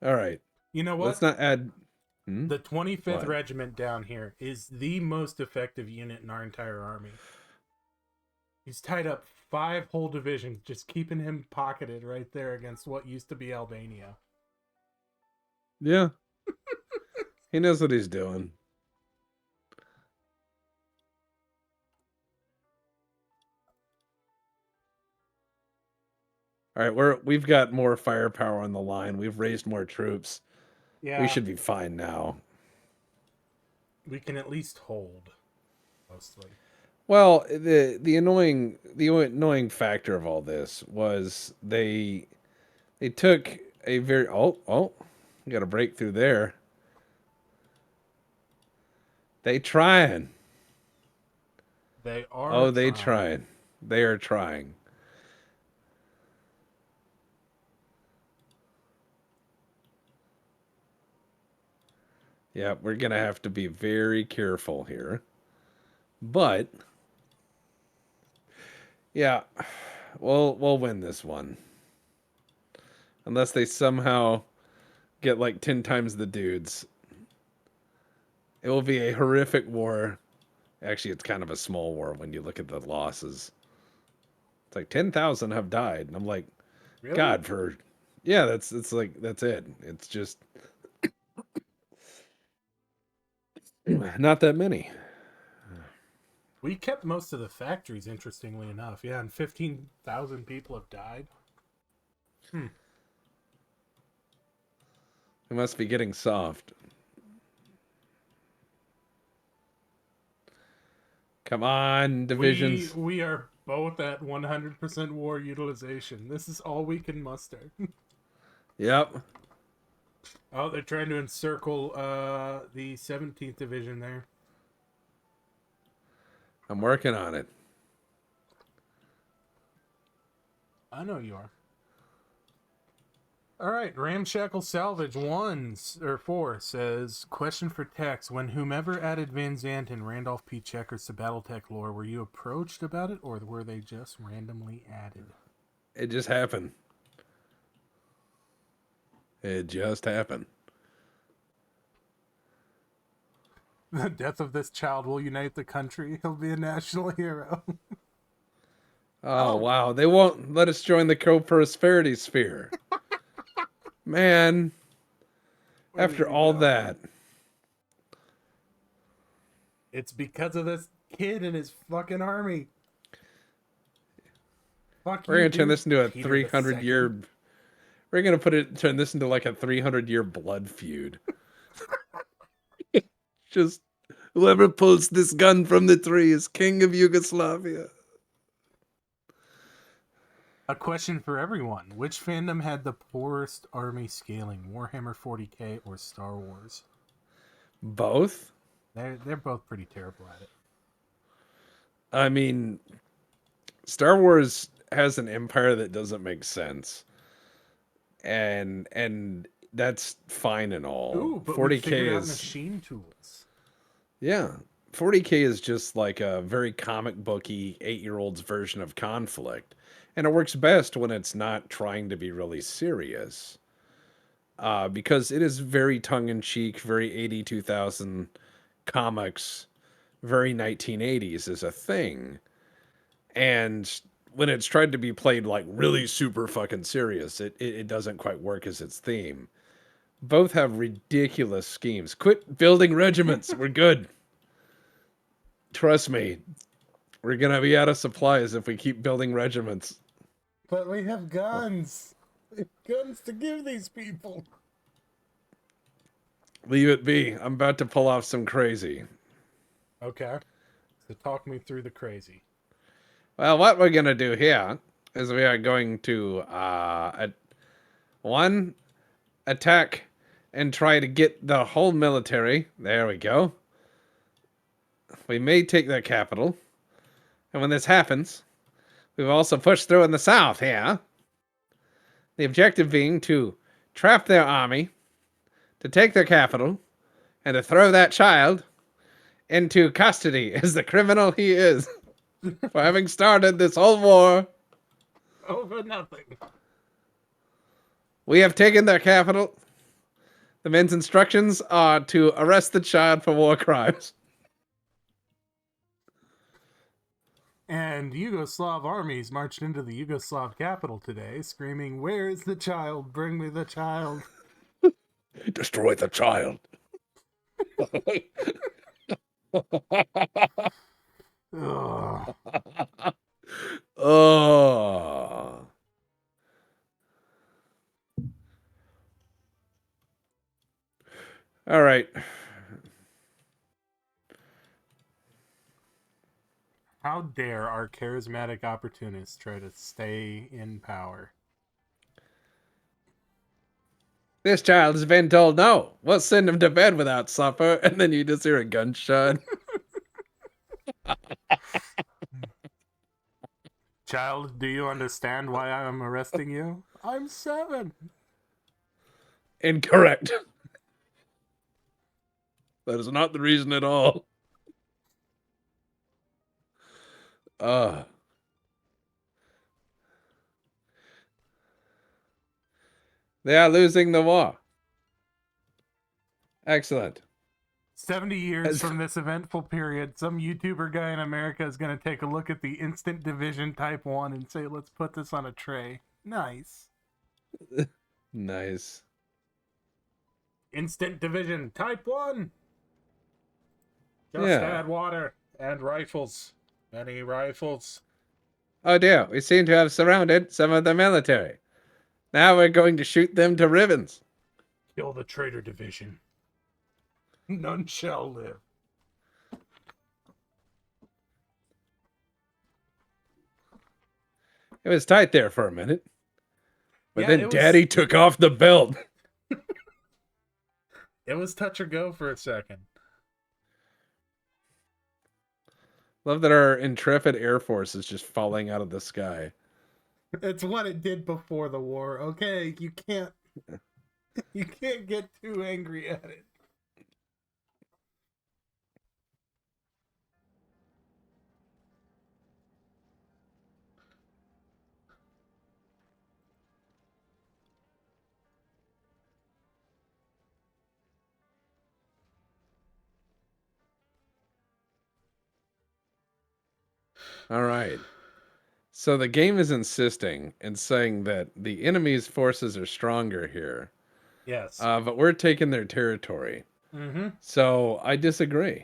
All right. You know Let's what? not add. Hmm? The 25th What? Regiment down here is the most effective unit in our entire army. He's tied up 5 whole divisions, just keeping him pocketed right there against what used to be Albania. Yeah. He knows what he's doing. All right, we've got more firepower on the line. We've raised more troops. Yeah, We should be fine now. we can at least hold, mostly. Well, the annoying factor of all this was they took a very we got a breakthrough there. They trying. They are Oh, they trying. trying. They are trying. Yeah, we're gonna have to be very careful here. But yeah, we'll win this one. Unless they somehow get like 10 times the dudes. It will be a horrific war. Actually, it's kind of a small war when you look at the losses. It's like 10,000 have died. And I'm like, Really? God, for yeah, that's it. It's just not that many. We kept most of the factories, interestingly enough. Yeah, and 15,000 people have died. It must be getting soft. Come on, divisions. We are both at 100% war utilization. This is all we can muster. Yep. Oh, they're trying to encircle the 17th Division there. I'm working on it. I know you are. All right, Ramshackle Salvage 4 says, question for Tex. When whomever added Van Zant and Randolph P. Checkers to Battletech lore, were you approached about it, or were they just randomly added? It just happened. It just happened. The death of this child will unite the country. He'll be a national hero. Oh, wow. They won't let us join the co-prosperity sphere. Man, after all that. It's because of this kid and his fucking army. Fuck We're you, going to turn dude. this into a Peter 300 year. We're going to turn this into like a 300-year blood feud. Just whoever pulls this gun from the tree is king of Yugoslavia. A question for everyone. Which fandom had the poorest army scaling? Warhammer 40k or Star Wars? Both? They're both pretty terrible at it. I mean, Star Wars has an empire that doesn't make sense. And that's fine and all. Ooh, but 40k we figured out is machine tools. Yeah. 40k is just like a very comic booky 8-year-old's version of conflict. And it works best when it's not trying to be really serious. Because it is very tongue-in-cheek, very 82,000 comics, very 1980s is a thing. And when it's tried to be played like really super fucking serious, it doesn't quite work as its theme. Both have ridiculous schemes. Quit building regiments. We're good. Trust me. We're gonna be out of supplies if we keep building regiments. But we have guns. We have guns to give these people. Leave it be. I'm about to pull off some crazy. Okay. So talk me through the crazy. Well, what we're gonna do here is we are going to one attack and try to get the whole military. There we go. We may take their capital. And when this happens, we've also pushed through in the south here. The objective being to trap their army, to take their capital, and to throw that child into custody as the criminal he is for having started this whole war. Over nothing. We have taken their capital. The men's instructions are to arrest the child for war crimes. And Yugoslav armies marched into the Yugoslav capital today, screaming, "Where is the child? Bring me the child." Destroy the child. Ugh. Oh. All right. How dare our charismatic opportunists try to stay in power? This child has been told no. We'll send him to bed without supper, and then you just hear a gunshot. Child, do you understand why I am arresting you? I'm 7. Incorrect. That is not the reason at all. They are losing the war. Excellent. 70 years from this eventful period, some YouTuber guy in America is going to take a look at the Instant Division Type 1 and say, let's put this on a tray. Nice. Nice. Instant Division Type 1. Just Yeah. add water and rifles. Many rifles. Oh dear, we seem to have surrounded some of the military. Now we're going to shoot them to ribbons. Kill the traitor division. None shall live. It was tight there for a minute. But Yeah, then it was- Daddy took off the belt. It was touch or go for a second. Love that our intrepid Air Force is just falling out of the sky. It's what it did before the war. Okay, you can't get too angry at it. All right. So the game is insisting and saying that the enemy's forces are stronger here. Yes. But we're taking their territory. Mm-hmm. So I disagree.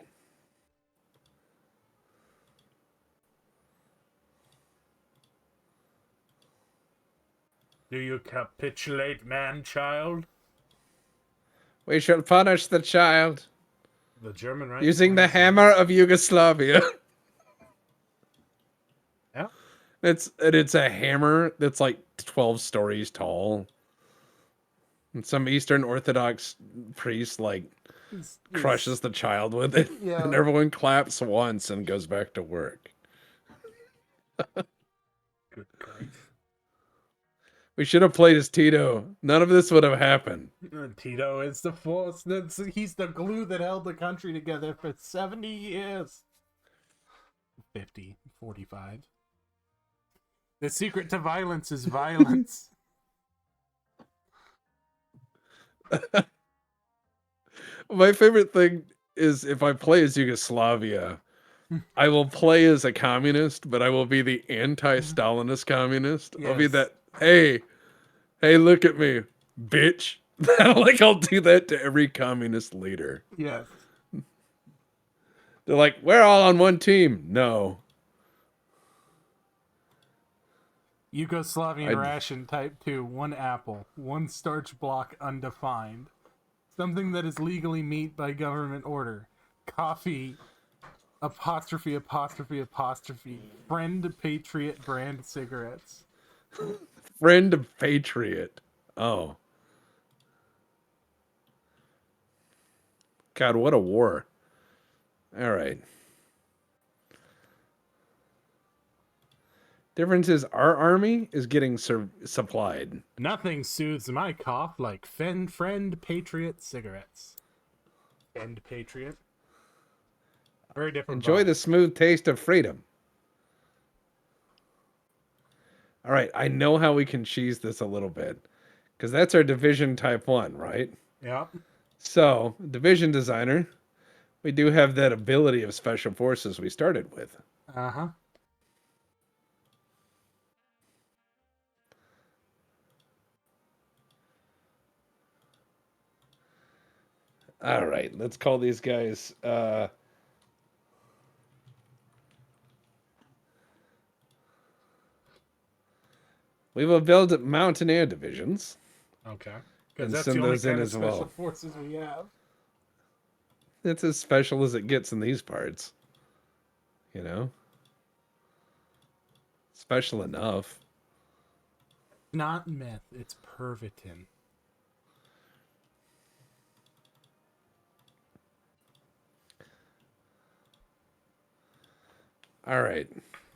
Do you capitulate, man-child? We shall punish the child The German right? using the hammer of Yugoslavia. Yeah. It's a hammer that's like 12 stories tall. And some Eastern Orthodox priest like crushes the child with it. Yeah. And everyone claps once and goes back to work. Good grief. We should have played as Tito. None of this would have happened. Tito is the force. He's the glue that held the country together for 70 years. 50, 45. The secret to violence is violence. My favorite thing is if I play as Yugoslavia, I will play as a communist, but I will be the anti-Stalinist communist. I'll be Yes. that, hey, look at me, bitch. Like, I'll do that to every communist leader. Yes. They're like, we're all on one team. No. Yugoslavian I'd- ration type 2, 1 apple, 1 starch block undefined. Something that is legally meat by government order. Coffee, apostrophe, apostrophe, apostrophe. Friend Patriot brand cigarettes. Friend of Patriot. Oh. God, what a war. All right. Difference is our army is getting supplied. Nothing soothes my cough like Friend Patriot cigarettes. Friend Patriot. Very different. Enjoy vibe. the smooth taste of freedom. All right, I know how we can cheese this a little bit. Because that's our division type 1, right? Yep. So, division designer, we do have that ability of special forces we started with. Uh-huh. All right, let's call these guys. We will build mountain air divisions. Okay. And Because that's send the only those in kind of as special well. forces we have. It's as special as it gets in these parts. You know? Special enough. Not meth, it's Pervitin. All right.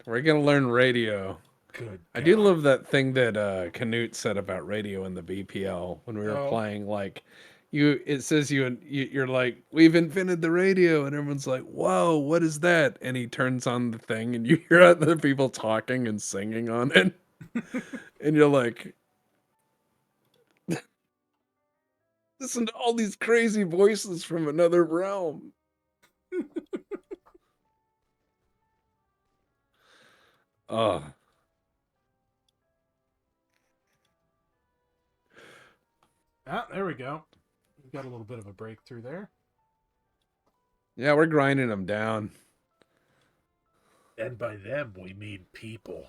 We're going to learn radio. Good. I do love that thing that Canute said about radio in the BPL when we were Oh. playing. Like, it says you're like, we've invented the radio, and everyone's like, whoa, what is that? And he turns on the thing, and you hear other people talking and singing on it, and you're like, listen to all these crazy voices from another realm. Oh. Ah, there we go. We got a little bit of a breakthrough there. Yeah, we're grinding them down. And by them, we mean people.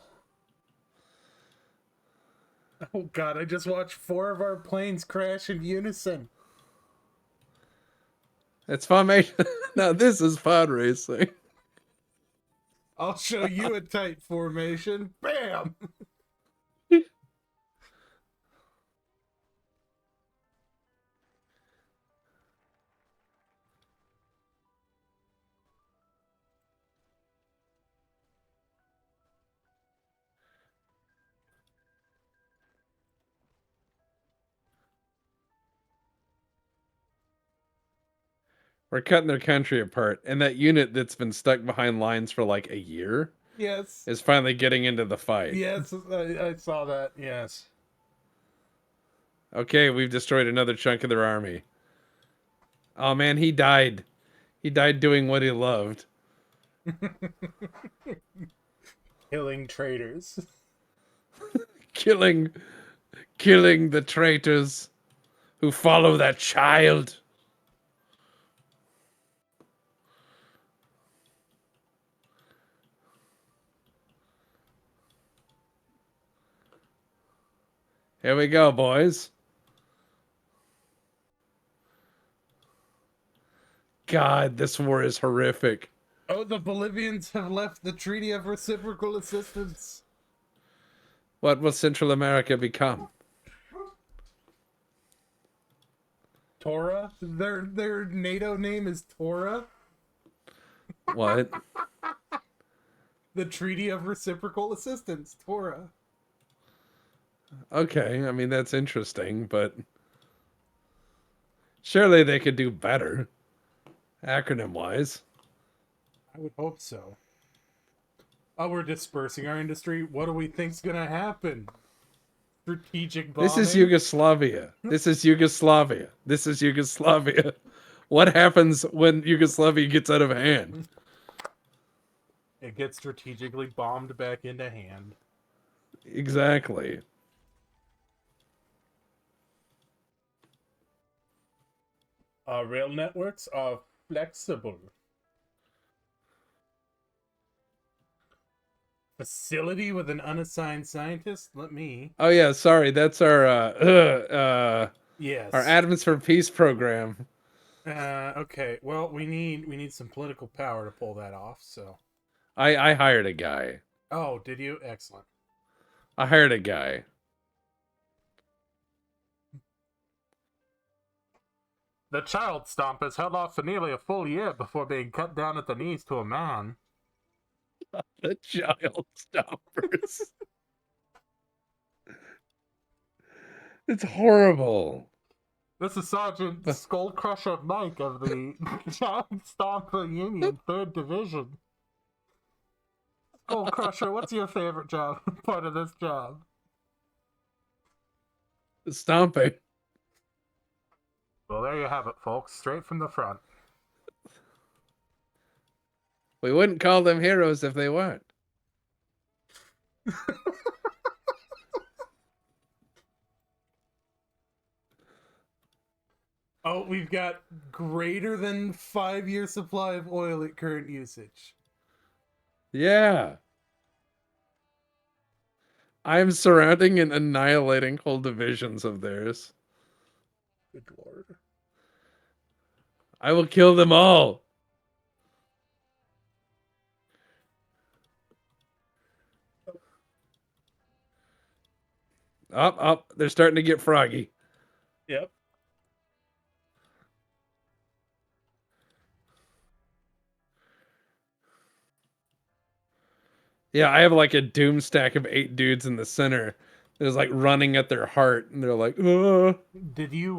Oh god, I just watched 4 of our planes crash in unison. It's formation. Now this is pod racing. I'll show you a tight formation. Bam! We're cutting their country apart, and that unit that's been stuck behind lines for like a year Yes. is finally getting into the fight. Yes, I saw that. Yes. Okay, we've destroyed another chunk of their army. Oh man, he died. He died doing what he loved. Killing traitors. Killing the traitors who follow that child. Here we go, boys. God, this war is horrific. Oh, the Bolivians have left the Treaty of Reciprocal Assistance. What will Central America become? Tora? Their NATO name is Tora? What? The Treaty of Reciprocal Assistance, Tora. Okay, I mean, that's interesting, but surely they could do better, acronym-wise. I would hope so. Oh, we're dispersing our industry. What do we think's gonna happen? Strategic bombing? This is Yugoslavia. This is Yugoslavia. This is Yugoslavia. What happens when Yugoslavia gets out of hand? It gets strategically bombed back into hand. Exactly. Our rail networks are flexible. Facility with an unassigned scientist? Let me. Oh yeah, sorry. That's our our Yes. Atoms for Peace program. Okay. Well, we need some political power to pull that off. So. I hired a guy. Oh, did you? Excellent. I hired a guy. The child stompers held off for nearly a full year before being cut down at the knees to a man. The child stoppers. It's horrible. This is Sergeant But Skullcrusher Mike of the Child Stomper Union, 3rd Division. Skullcrusher, what's your favorite job? Part of this job? stomping. Well, there you have it, folks. Straight from the front. We wouldn't call them heroes if they weren't. Oh, we've got greater than 5-year supply of oil at current usage. Yeah. I'm surrounding and annihilating whole divisions of theirs. Good lord. I will kill them all. Up. They're starting to get froggy. Yep. Yeah, I have like a doom stack of 8 dudes in the center. There's like running at their heart, and they're like, "Ugh." Did you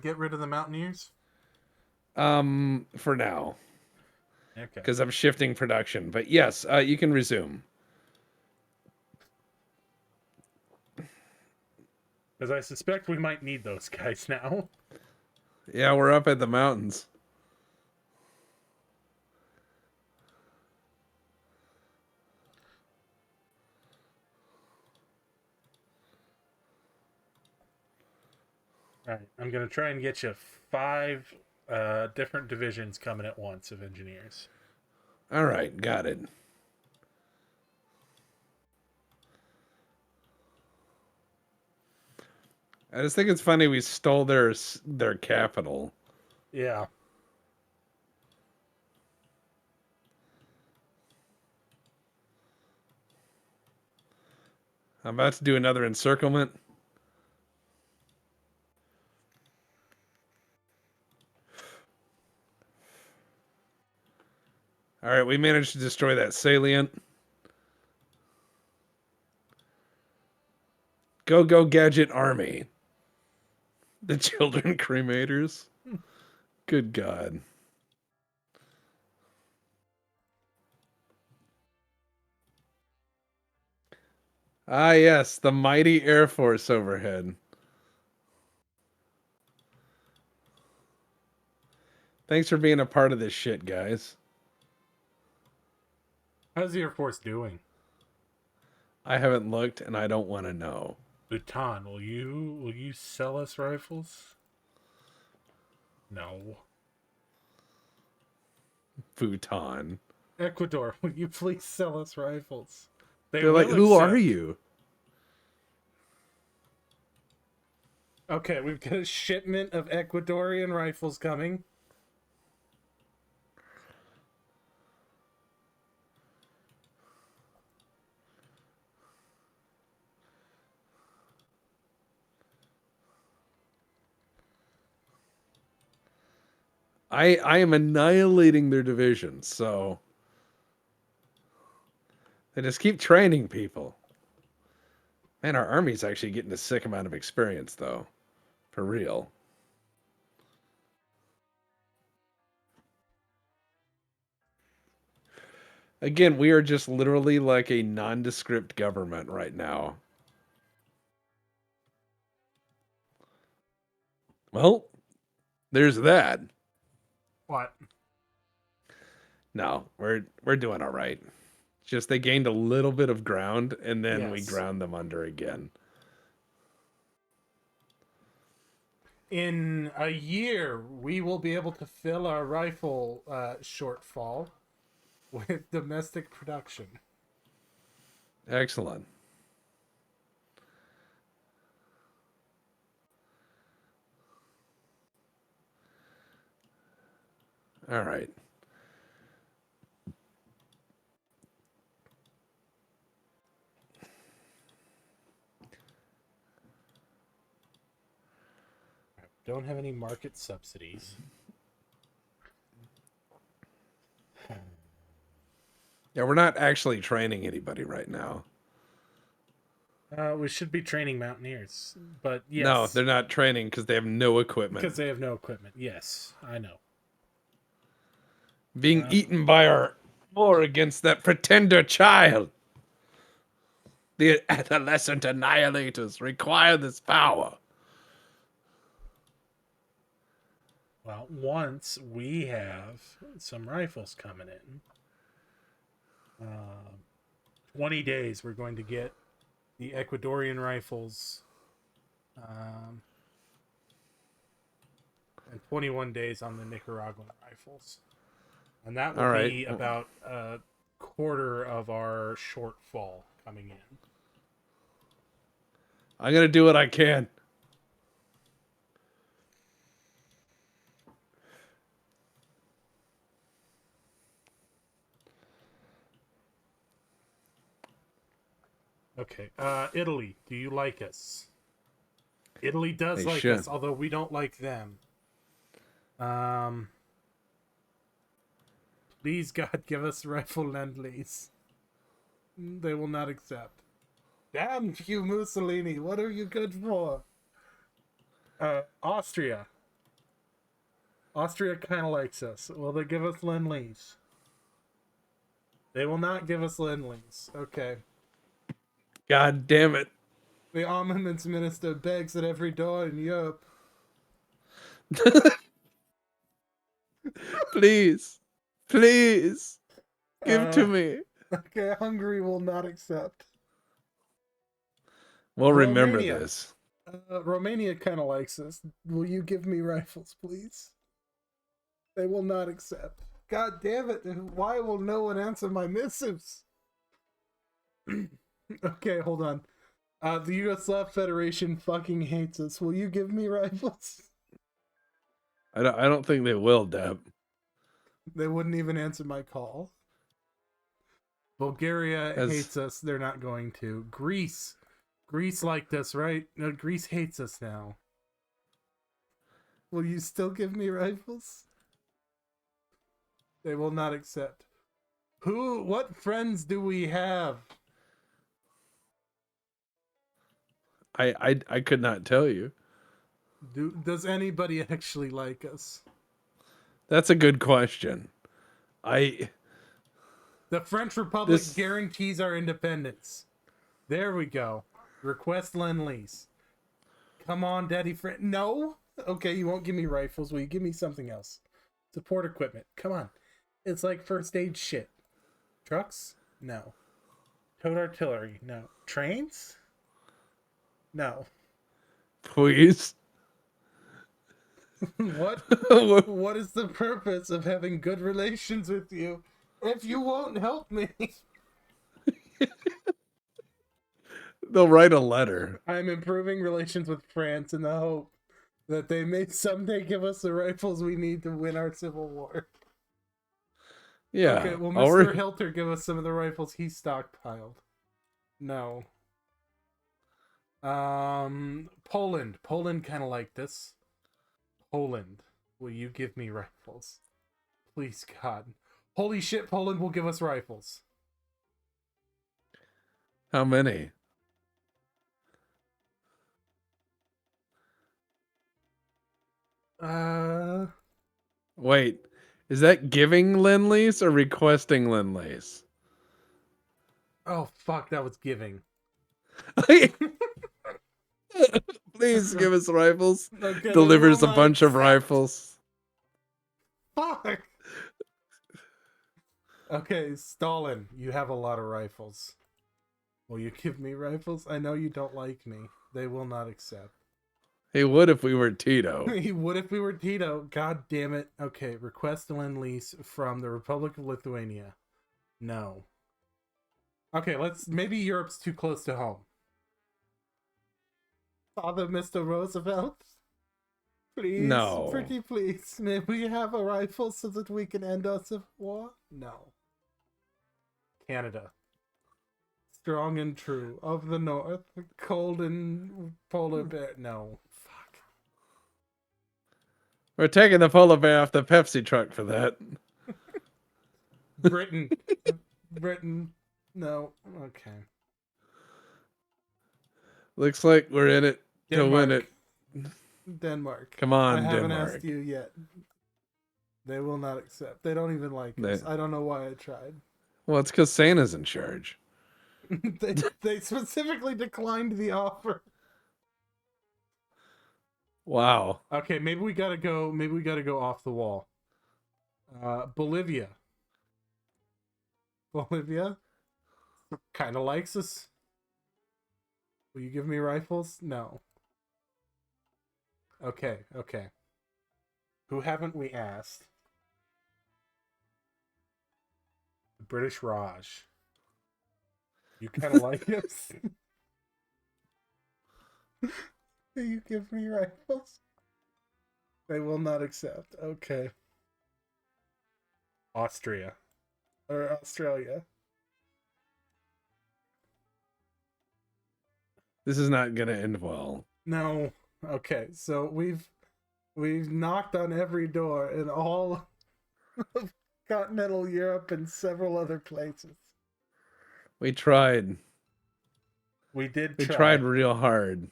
get rid of the Mountaineers? For now, Okay. because I'm shifting production. But yes, you can resume. Because I suspect we might need those guys now. Yeah, we're up at the mountains. All right, I'm gonna try and get you 5 different divisions coming at once of engineers. All right, got it. I just think it's funny we stole their capital. Yeah. I'm about to do another encirclement. All right, we managed to destroy that salient. Go gadget army. The children cremators. Good God. Ah, yes, the mighty Air Force overhead. Thanks for being a part of this shit, guys. How's the Air Force doing? I haven't looked and I don't want to know. Bhutan, will you sell us rifles? No. Bhutan. Ecuador, will you please sell us rifles? They're like, will who are accept. you? Okay, we've got a shipment of Ecuadorian rifles coming. I am annihilating their divisions, so they just keep training people. Man, our army's actually getting a sick amount of experience, though. For real. Again, we are just literally like a nondescript government right now. Well, there's that. What? No, we're doing all right. Just they gained a little bit of ground, and then we Yes. ground them under again. In a year, we will be able to fill our rifle shortfall with domestic production. Excellent. All right. Don't have any market subsidies. Yeah, we're not actually training anybody right now. We should be training mountaineers, but yes. No, they're not training because they have no equipment. Because they have no equipment. Yes, I know. Being eaten by our war against that pretender child. The adolescent annihilators require this power. Well, once we have some rifles coming in, 20 days we're going to get the Ecuadorian rifles, and 21 days on the Nicaraguan rifles. And that will be about a quarter of our shortfall coming in. I'm going to do what I can. Okay, Italy, do you like us? Italy does They like should. us, although we don't like them. Please, God, give us rifle lend-lease. They will not accept. Damn you, Mussolini, what are you good for? Austria. Austria kind of likes us. Will they give us lend-lease? They will not give us lend-lease. Okay. God damn it. The armaments minister begs at every door in Europe. Please. Please. Give to me. Okay, Hungary will not accept. We'll remember Romania. this. Romania kind of likes us. Will you give me rifles, please? They will not accept. God damn it. Why will no one answer my missives? Okay, hold on. The Yugoslav Federation fucking hates us. Will you give me rifles? I don't think they will, Deb. They wouldn't even answer my call. Bulgaria hates us. They're not going to. Greece liked us, right? No, Greece hates us now. Will you still give me rifles? They will not accept. What friends do we have? I could not tell you. Does anybody actually like us? That's a good question. The French Republic guarantees our independence. There we go. Request lend-lease. Come on, Daddy friend. No? Okay, you won't give me rifles. Will you give me something else? Support equipment. Come on. It's like first aid shit. Trucks? No. Towed artillery? No. Trains? No. Please. What is the purpose of having good relations with you if you won't help me? They'll write a letter. I'm improving relations with France in the hope that they may someday give us the rifles we need to win our civil war. Yeah. Okay, will Mr. Hilter give us some of the rifles he stockpiled? No. Poland. Poland kind of like this. Poland, will you give me rifles? Please, God. Holy shit, Poland will give us rifles. How many? Wait, is that giving lend-lease or requesting lend-lease? Oh, fuck, that was giving. Please give us rifles. Okay, Delivers a bunch of rifles. Fuck! Okay, Stalin, you have a lot of rifles. Will you give me rifles? I know you don't like me. They will not accept. He would if we were Tito. He would if we were Tito. God damn it. Okay, request a lend-lease from the Republic of Lithuania. No. Okay, maybe Europe's too close to home. Father, Mr. Roosevelt? Please, No. pretty please, may we have a rifle so that we can end our civil war? No. Canada. Strong and true. Of the North. Cold and polar bear. No. Fuck. We're taking the polar bear off the Pepsi truck for that. Britain. Britain. No. Okay. Looks like we're in it to win it. Denmark. Come on, I haven't Denmark. asked you yet. They will not accept. They don't even like us. I don't know why I tried. Well, it's because Santa's in charge. they specifically declined the offer. Wow. Okay, maybe we gotta go off the wall. Bolivia. Bolivia kind of likes us. Will you give me rifles? No. Okay. Who haven't we asked? The British Raj. You kind of like us? Will you give me rifles? They will not accept. Okay. Austria. Or Australia. This is not going to end well. No. Okay, so we've knocked on every door in all of continental Europe and several other places. We tried. We did We try. tried real hard.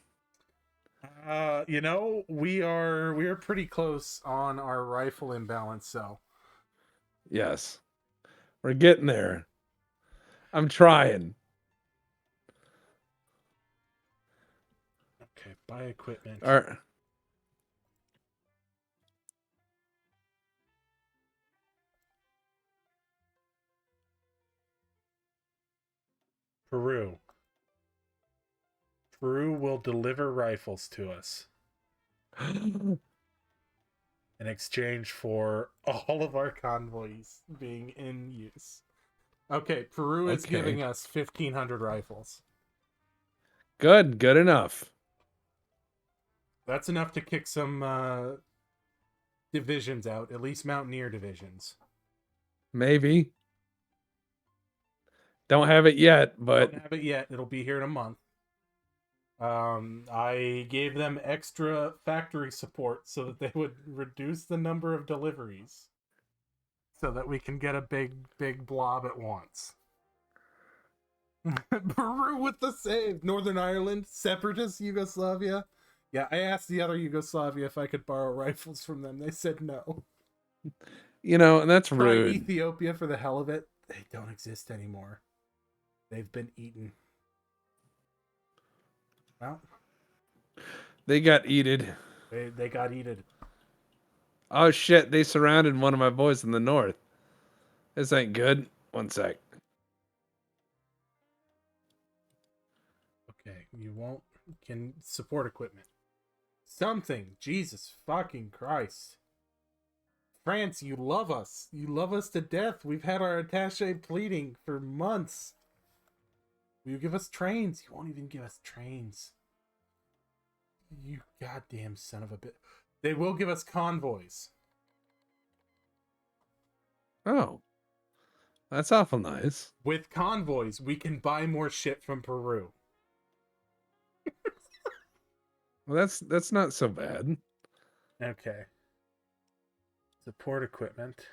We are pretty close on our rifle imbalance, so Yes. We're getting there. I'm trying. okay, buy equipment. All right. Peru. Peru will deliver rifles to us in exchange for all of our convoys being in use. Okay, Peru is giving us 1,500 rifles. Good enough. That's enough to kick some divisions out, at least Mountaineer divisions. Maybe. Don't have it yet, but Don't have it yet. It'll be here in a month. I gave them extra factory support so that they would reduce the number of deliveries so that we can get a big blob at once. Peru with the save. Northern Ireland, separatist Yugoslavia. Yeah, I asked the other Yugoslavia if I could borrow rifles from them. They said no. and that's Try rude. Ethiopia for the hell of it. They don't exist anymore. They've been eaten. Well, They got eated. they got eaten. Oh shit, they surrounded one of my boys in the north. This ain't good. One sec. Okay, can support equipment. Something. Jesus fucking Christ. France, you love us. You love us to death. We've had our attaché pleading for months. Will you give us trains? You won't even give us trains. You goddamn son of a bitch. They will give us convoys. Oh. That's awful nice. With convoys, we can buy more shit from Peru. Well, that's not so bad. Okay. Support equipment.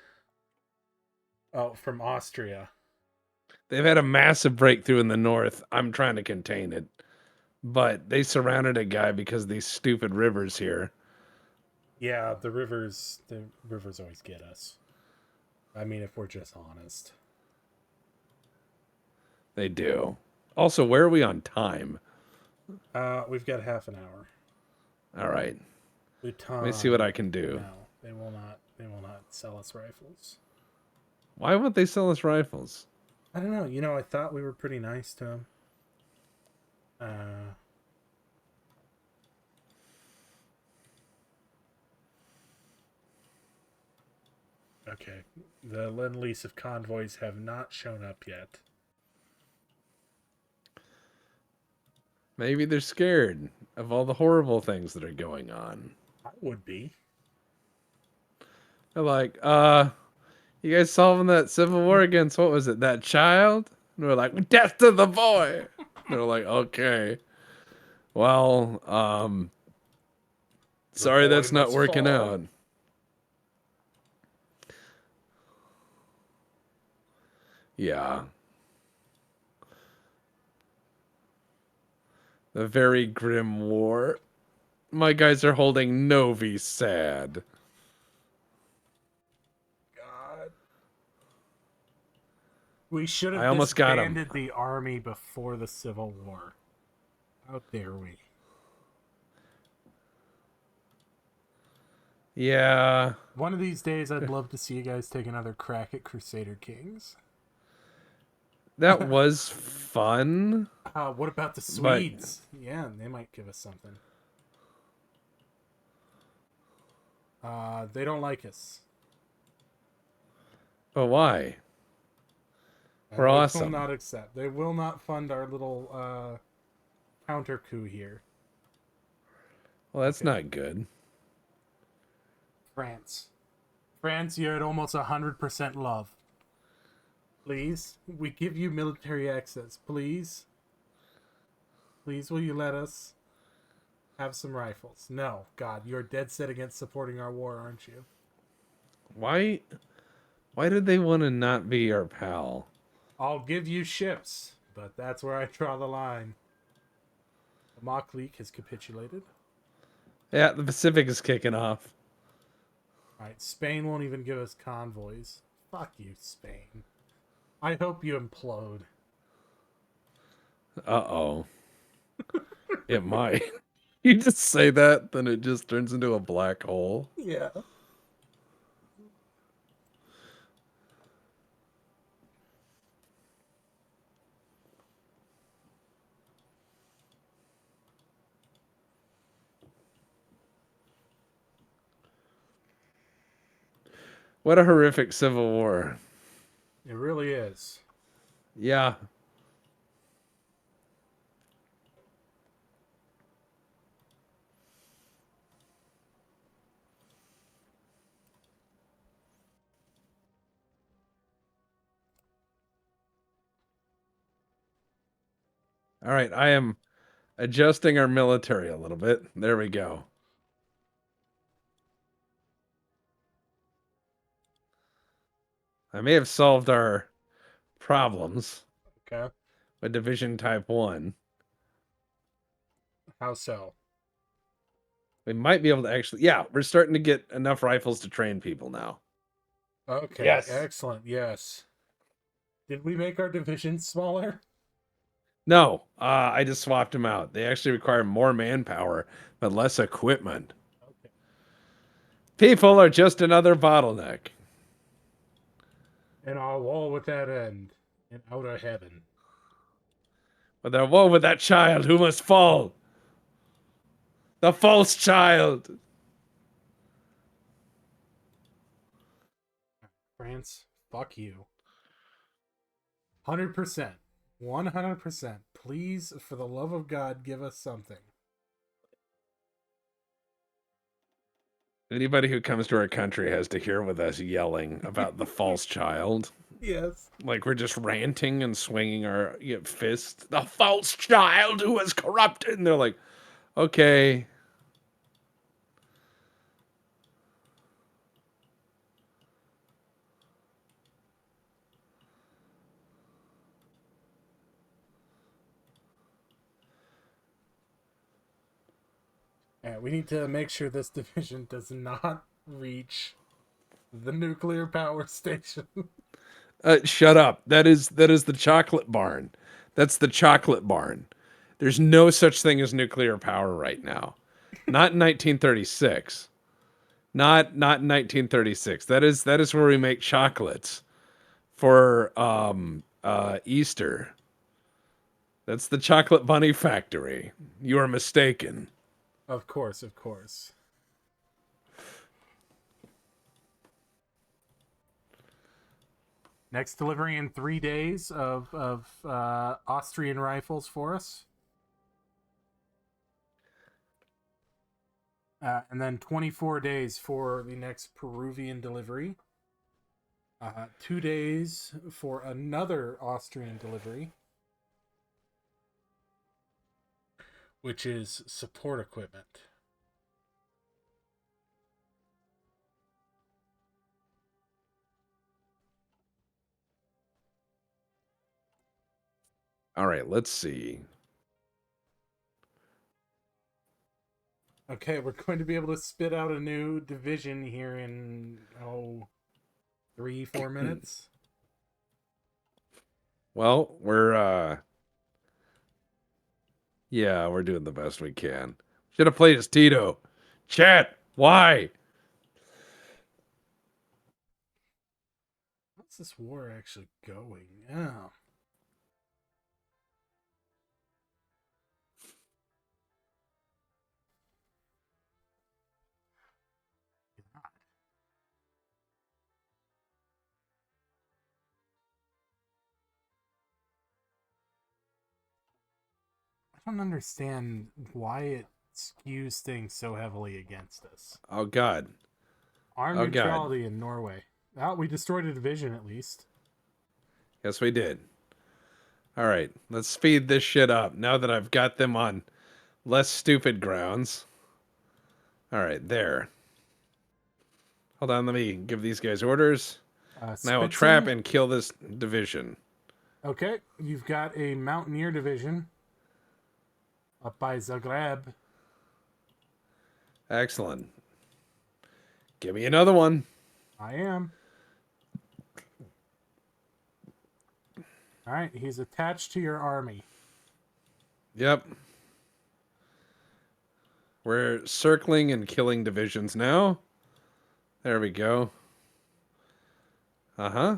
Oh, from Austria. They've had a massive breakthrough in the north. I'm trying to contain it. But they surrounded a guy because of these stupid rivers here. Yeah, the rivers always get us. I mean, if we're just honest. They do. Also, where are we on time? We've got half an hour. All right. Bhutan. Let me see what I can do. No, they will not sell us rifles. Why won't they sell us rifles? I don't know. You know, I thought we were pretty nice to them. Okay. The Lend-Lease of convoys have not shown up yet. Maybe they're scared of all the horrible things that are going on. I would be. They're like, you guys solving that civil war against, what was it, that child? And we're like, death to the boy. They're like, okay. Well, sorry boy that's not must working fall. out. Yeah. The very grim war. My guys are holding Novi Sad. God. We should have I almost got him. disbanded the army before the Civil War. How dare we? Yeah. One of these days, I'd love to see you guys take another crack at Crusader Kings. That was fun. What about the Swedes? Yeah, they might give us something. They don't like us. But why? And We're they awesome. will not accept. They will not fund our little counter coup here. Well, that's not good. France. France, you're at almost 100% love. Please, we give you military access. Please. Please, will you let us have some rifles? No, God, you're dead set against supporting our war, aren't you? Why did they want to not be our pal? I'll give you ships, but that's where I draw the line. The Mock League has capitulated. Yeah, the Pacific is kicking off. Alright, Spain won't even give us convoys. Fuck you, Spain. I hope you implode. Uh-oh. It might. You just say that, then it just turns into a black hole. Yeah. What a horrific civil war. It really is. Yeah. All right, I am adjusting our military a little bit. There we go. I may have solved our problems Okay. with Division Type 1. How so? We might be able to actually... Yeah, we're starting to get enough rifles to train people now. Okay, Yes. excellent, yes. Did we make our divisions smaller? No, I just swapped them out. They actually require more manpower, but less equipment. Okay. People are just another bottleneck. And our war with that end in outer heaven. But there woe with that child who must fall. The false child. France, fuck you. 100%. 100%. Please, for the love of God, give us something. Anybody who comes to our country has to hear with us yelling about the false child. Yes. Like we're just ranting and swinging our fists. The false child who was corrupted. And they're like, okay. Yeah, we need to make sure this division does not reach the nuclear power station. Shut up. That is the chocolate barn. That's the chocolate barn. There's no such thing as nuclear power right now. Not in 1936. Not in 1936. That is where we make chocolates. for Easter. That's the chocolate bunny factory. You are mistaken. Of course, of course. Next delivery in 3 days of Austrian rifles for us. And then 24 days for the next Peruvian delivery. 2 days for another Austrian delivery, which is support equipment. All right, let's see. Okay, we're going to be able to spit out a new division here in 3-4 minutes. Well, we're doing the best we can. Should have played as Tito. Chat, why? What's this war actually going? Oh. I don't understand why it skews things so heavily against us. Oh God. Armed Oh, God. neutrality in Norway. Oh, we destroyed a division at least. Yes, we did. All right, let's speed this shit up now that I've got them on less stupid grounds. All right, there. Hold on, let me give these guys orders. And I will trap and kill this division. Okay, you've got a mountaineer division up by Zagreb. Excellent. Give me another one. I am. All right, he's attached to your army. Yep. We're circling and killing divisions now. There we go. Uh-huh.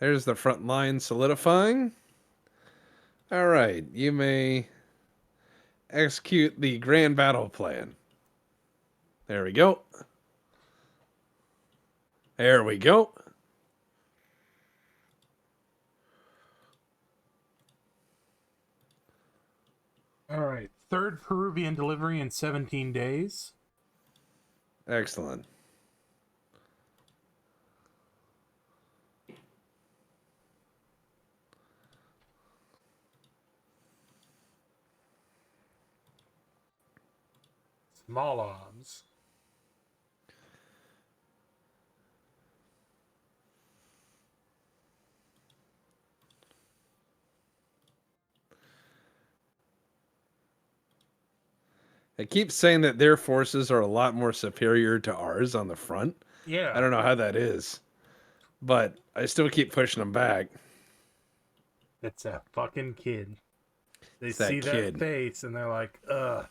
There's the front line solidifying. All right, you may execute the grand battle plan. There we go. There we go. All right, third Peruvian delivery in 17 days. Excellent. Small arms. It keeps saying that their forces are a lot more superior to ours on the front. Yeah. I don't know how that is, but I still keep pushing them back. It's that fucking kid. They It's that see kid. that face and they're like, ugh.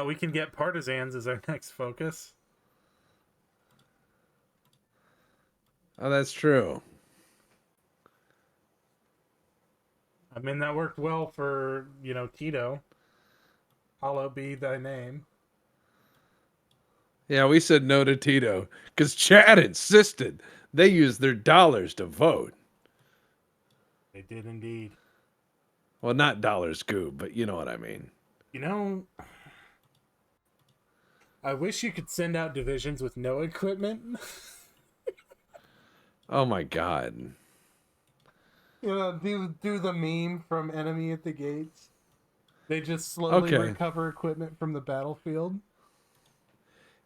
We can get partisans as our next focus. Oh, that's true. I mean, that worked well for, Tito. Hallowed be thy name. Yeah, we said no to Tito because Chad insisted they use their dollars to vote. They did indeed. Well, not dollars, Goob, but you know what I mean. I wish you could send out divisions with no equipment. Oh my God. Do the meme from Enemy at the Gates. They just slowly recover equipment from the battlefield.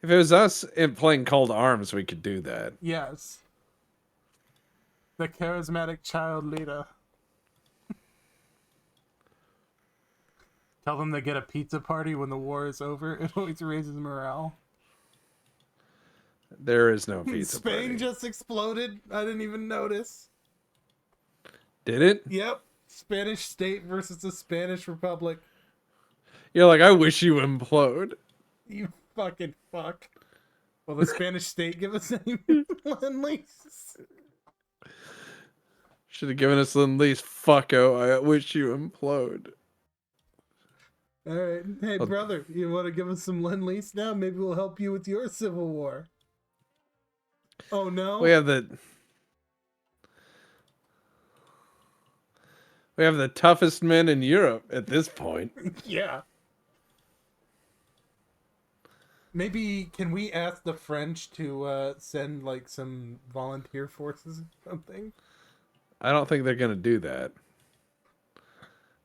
If it was us playing Call to Arms, we could do that. Yes. The charismatic child leader. Tell them to get a pizza party when the war is over. It always raises morale. There is no pizza Spain party. just exploded. I didn't even notice. Did it? Yep. Spanish state versus the Spanish Republic. You're like, I wish you implode. You fucking fuck. Will the Spanish state give us any lend-lease? Should have given us the least fucko. I wish you implode. All right. Hey, Well- brother, you want to give us some lend-lease now? Maybe we'll help you with your civil war. Oh, no? We have the toughest men in Europe at this point. Yeah. Maybe can we ask the French to send like some volunteer forces or something? I don't think they're gonna do that.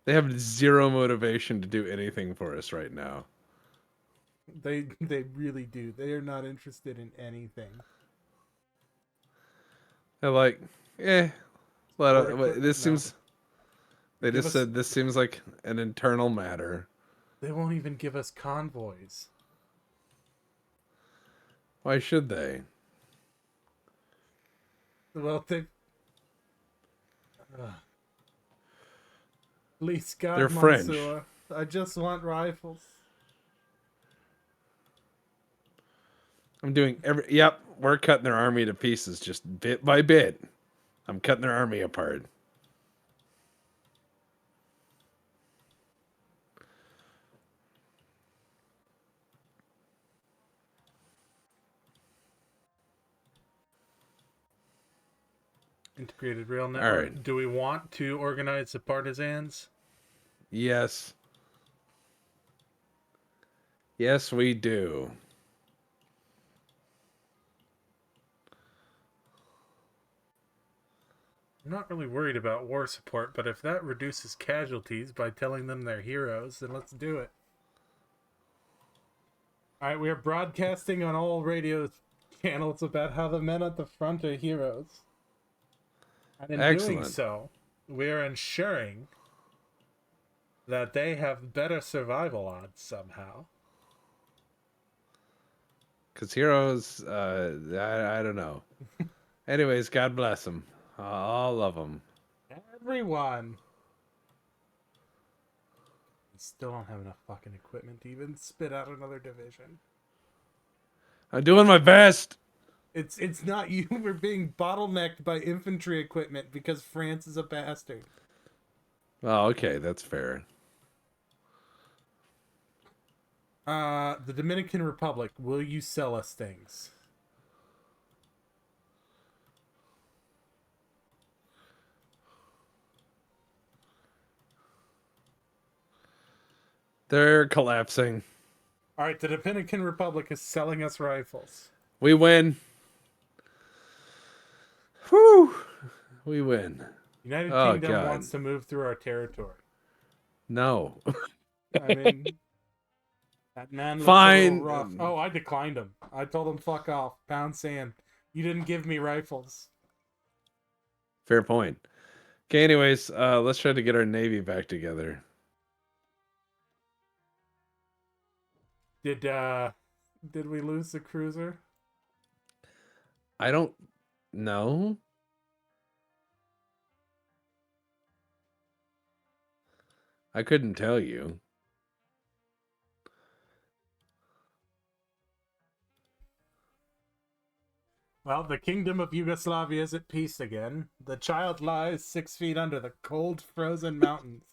They have zero motivation to do anything for us right now. They really do. They are not interested in anything. They're like, this No. seems. They Give just us- said this seems like an internal matter. They won't even give us convoys. Why should they? Well, they. Please, God, They're French. Monsieur, I just want rifles. I'm doing Yep, we're cutting their army to pieces, just bit by bit. I'm cutting their army apart. Integrated rail network. right. Do we want to organize the partisans? Yes. Yes, we do. I'm not really worried about war support, but if that reduces casualties by telling them they're heroes, then let's do it. Alright, we are broadcasting on all radio channels about how the men at the front are heroes. And in doing Excellent. so, we are ensuring that they have better survival odds somehow. Because heroes, I don't know. Anyways, God bless them. All of them. Everyone! We still don't have enough fucking equipment to even spit out another division. I'm doing my best. It's not you. We're being bottlenecked by infantry equipment because France is a bastard. Oh, okay, that's fair. The Dominican Republic, will you sell us things? They're collapsing. All right, the Dominican Republic is selling us rifles. We win. Whew. We win. United Oh, Kingdom God. wants to move through our territory. No. I mean, that man looks a Fine. little rough. Oh, I declined him. I told him, fuck off. Pound sand. You didn't give me rifles. Fair point. Okay, anyways, let's try to get our navy back together. Did we lose the cruiser? I don't know. I couldn't tell you. Well, the kingdom of Yugoslavia is at peace again. The child lies 6 feet under the cold, frozen mountains.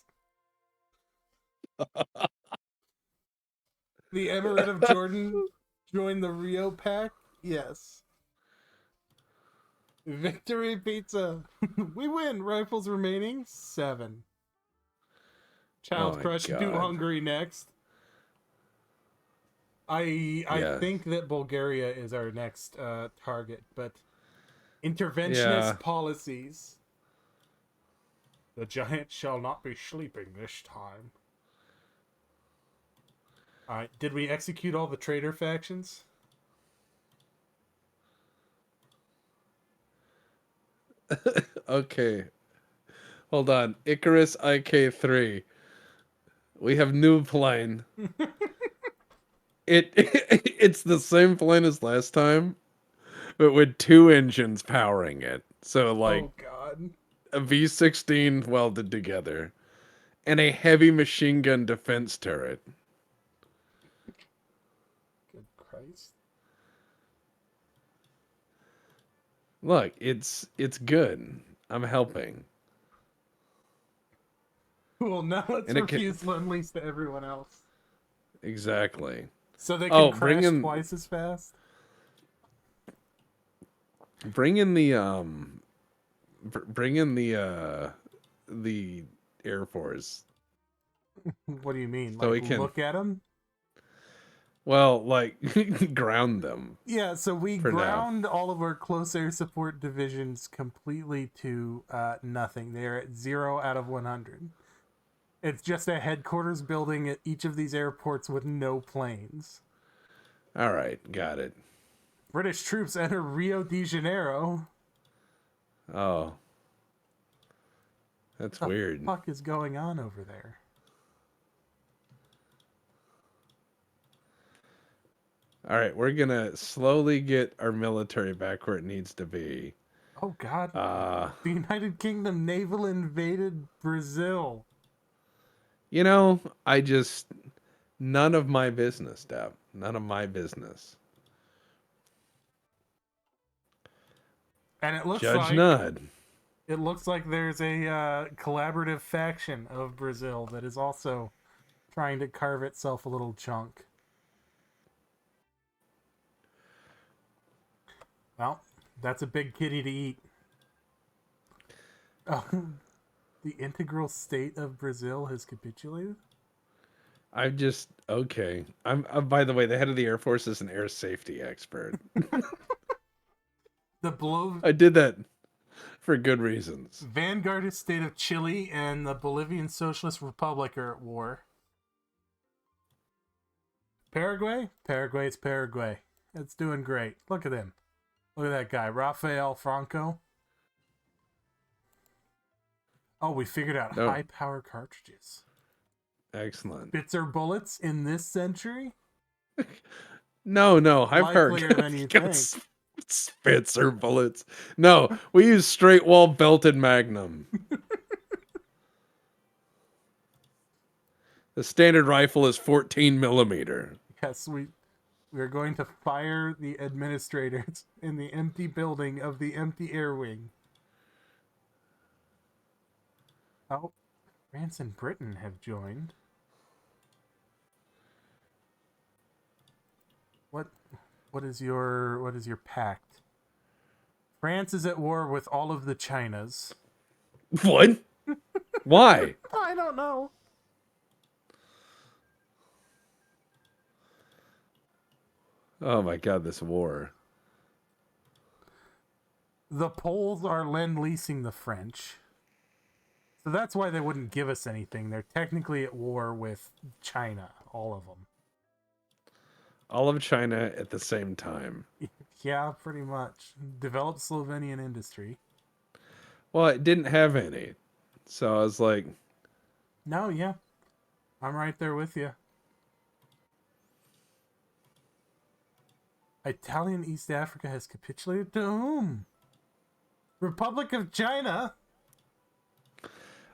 The Emirate of Jordan joined the Rio Pact? Yes. Victory pizza. We win. Rifles remaining 7. Child Oh my crush. Do God. Hungary next. I Yeah. think that Bulgaria is our next target, but interventionist Yeah. policies. The giant shall not be sleeping this time. Alright, did we execute all the traitor factions? Okay. Hold on. Icarus IK3. We have new plane. It's the same plane as last time, but with 2 engines powering it. So like Oh god. a V16 welded together and a heavy machine gun defense turret. Christ. Look, it's good. I'm helping. Cool, now let's And it can refuse loan lease to everyone else. exactly. So they can Oh, crash twice as fast? bring in the bring in the Air Force. What do you mean? So Like, we can look at them? well, like ground them Yeah, so we for now. ground all of our close air support divisions completely to nothing. They're at 0 out of 100. It's just a headquarters building at each of these airports with no planes. All right, got it. British troops enter Rio de Janeiro. Oh. That's What the weird. fuck is going on over there? All right, we're going to slowly get our military back where it needs to be. Oh god. Uh, The United Kingdom naval invaded Brazil. you know, I just none of my business, Deb. None of my business. And it looks Judge like Nudd. it looks like there's a collaborative faction of Brazil that is also trying to carve itself a little chunk. Well, that's a big kitty to eat. Oh, the integral state of Brazil has capitulated? I'm just okay. By the way, the head of the Air Force is an air safety expert. The I did that for good reasons. Vanguardist state of Chile and the Bolivian Socialist Republic are at war. Paraguay? Paraguay's Paraguay. It's doing great. Look at him. Look at that guy, Rafael Franco. Oh, we figured out Oh. high power cartridges. Excellent. Spitzer bullets in this century? No, high power Likelier than you think. Spitzer bullets. No, we use straight wall belted magnum. The standard rifle is 14 millimeter. Yes, we are going to fire the administrators in the empty building of the empty air wing. Oh, France and Britain have joined. What is your pact? France is at war with all of the Chinas. What? Why? I don't know. Oh my god, this war. The Poles are lend-leasing the French. So that's why they wouldn't give us anything. They're technically at war with China, all of them. All of China at the same time. Yeah, pretty much. Developed Slovenian industry. Well, it didn't have any. So I was like, No, yeah. I'm right there with you. Italian East Africa has capitulated to whom? Republic of China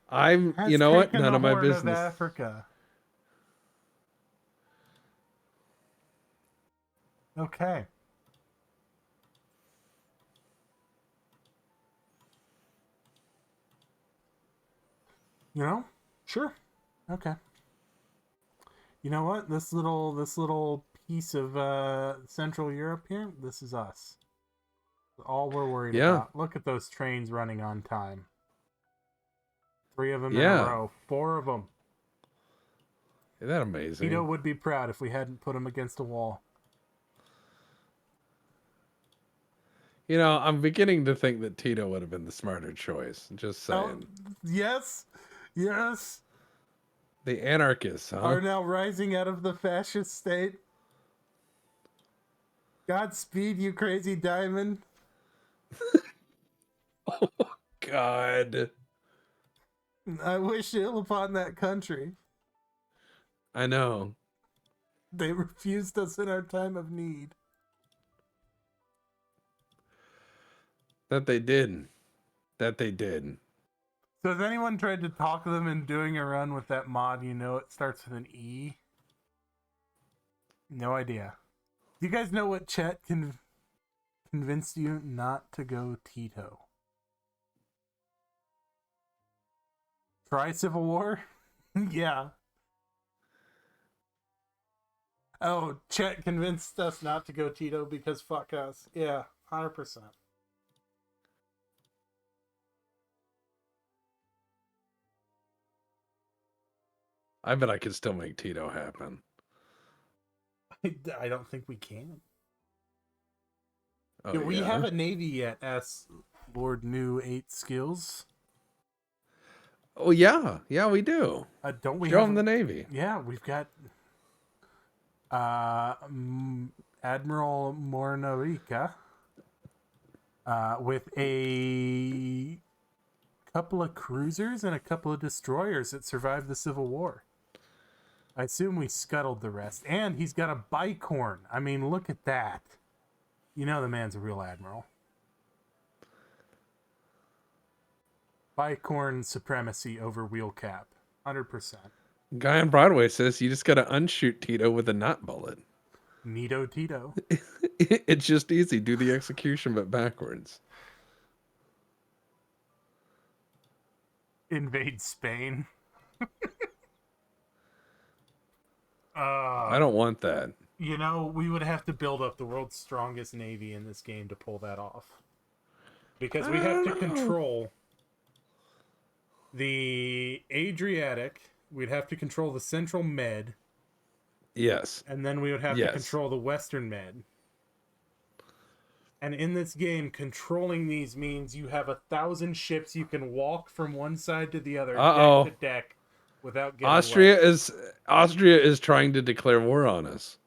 has you know what? taken None the of my Horn business. Africa. Okay. You know? Sure. Okay. You know what? This little piece of Central Europe here, this is us. All we're worried Yeah. about. Look at those trains running on time. 3 of them in Yeah. a row. 4 of them. Isn't that amazing? Tito would be proud if we hadn't put him against a wall. You know, I'm beginning to think that Tito would have been the smarter choice. Just saying. Yes. Yes. The anarchists, huh? Are now rising out of the fascist state. Godspeed, you crazy diamond. Oh, God. I wish ill upon that country. I know. They refused us in our time of need. That they did. That they did. So has anyone tried to talk them in doing a run with that mod? You know it starts with an E? No idea. Do you guys know what Chet convinced you not to go Tito? Try Civil War? Yeah. Oh, Chet convinced us not to go Tito because fuck us. Yeah, 100%. I bet I could still make Tito happen. I don't think we can. Oh, Do we yeah? have a navy yet? Asks Lord New 8 Skills. Oh, yeah. Yeah, we do. Don't we Show have him the Navy. Yeah, we've got Admiral Mornarica with a couple of cruisers and a couple of destroyers that survived the Civil War. I assume we scuttled the rest. And he's got a bicorn. I mean, look at that. You know the man's a real admiral. Bicorn supremacy over wheel cap. 100%. Guy on Broadway says you just got to unshoot Tito with a knot bullet. Neato Tito. It's just easy. Do the execution, but backwards. Invade Spain. I don't want that. You know, we would have to build up the world's strongest navy in this game to pull that off. Because we have to control the Adriatic, we'd have to control the Central Med, Yes. and then we would have to control the Western Med. And in this game, controlling these means you have 1,000 ships you can walk from one side to the other, deck to deck, without getting Austria is trying to declare war on us.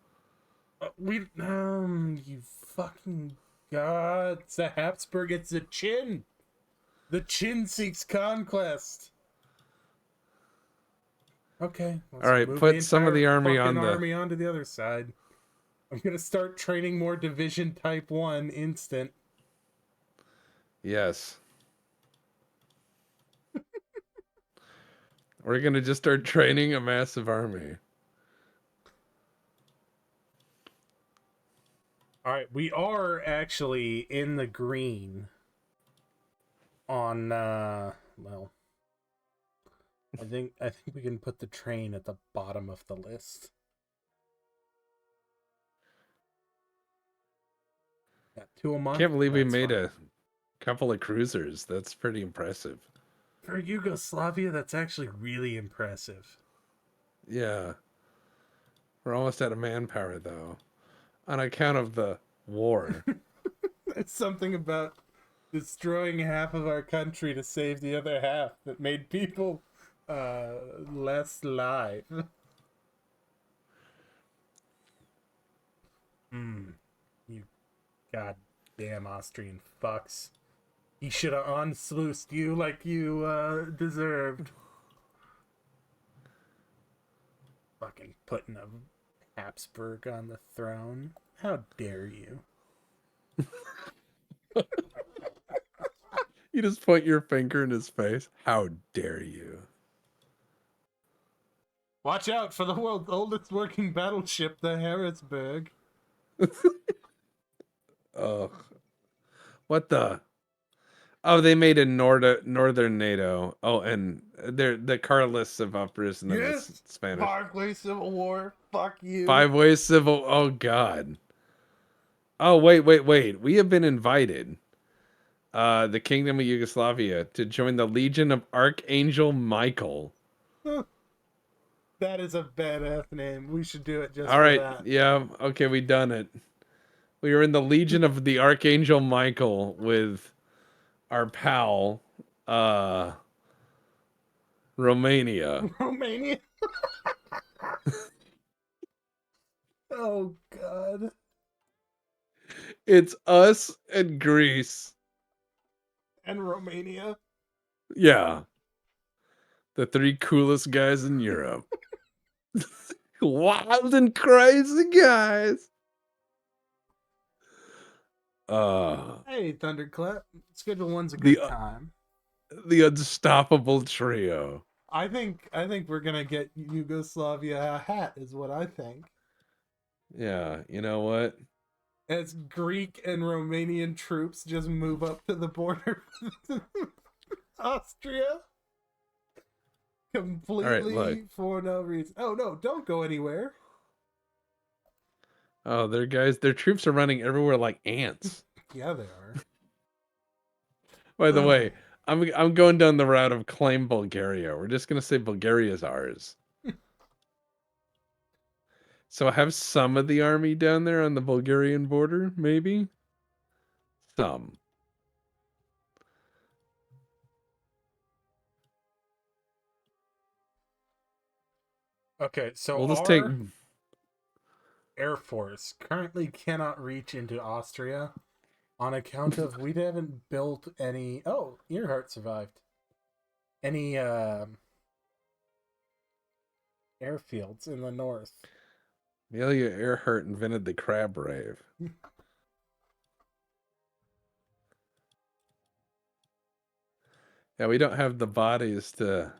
You fucking gods. The Habsburg, it's the chin. The chin seeks conquest. Okay. All right, put some of the army onto the other side. I'm gonna start training more Division Type 1 instant. Yes. We're gonna just start training a massive army. All right, we are actually in the green on well, I think we can put the train at the bottom of the list. Got 2 a month. Can't believe we made fine. a couple of cruisers. That's pretty impressive. For Yugoslavia, that's actually really impressive. Yeah. We're almost out of manpower, though. On account of the war. It's something about destroying half of our country to save the other half that made people less live. You goddamn Austrian fucks. He should have unsluiced you like you deserved. Fucking putting a Habsburg on the throne. How dare you? You just point your finger in his face. How dare you? Watch out for the world's oldest working battleship, the Harrisburg. Ugh. What the? Oh, they made a northern NATO. Oh, and the Carlists have uprisen in the Spanish. Parkway Civil War. Fuck you. 5-way civil. Oh, God. Oh, wait. We have been invited, the Kingdom of Yugoslavia, to join the Legion of Archangel Michael. That is a badass name. We should do it just All right. for that. Yeah. Okay, we done it. We were in the Legion of the Archangel Michael with our pal, Romania. Romania? Oh, God. It's us and Greece. And Romania? Yeah. The 3 coolest guys in Europe. Wild and crazy guys. Hey, Thunderclap. Schedule 1's a good time. The unstoppable trio. I think we're gonna get Yugoslavia a hat, is what I think. Yeah, you know what? As Greek and Romanian troops just move up to the border with Austria All right, look. completely for no reason. Oh no, don't go anywhere. Oh, their troops are running everywhere like ants. Yeah, they are. By the way, I'm going down the route of claim Bulgaria. We're just gonna say Bulgaria's ours. So have some of the army down there on the Bulgarian border, maybe? Some. Okay, so We'll just take our Air Force currently cannot reach into Austria on account of we haven't built any. Oh, Earhart survived. Any airfields in the north. Amelia Earhart invented the crab rave. Yeah, we don't have the bodies to.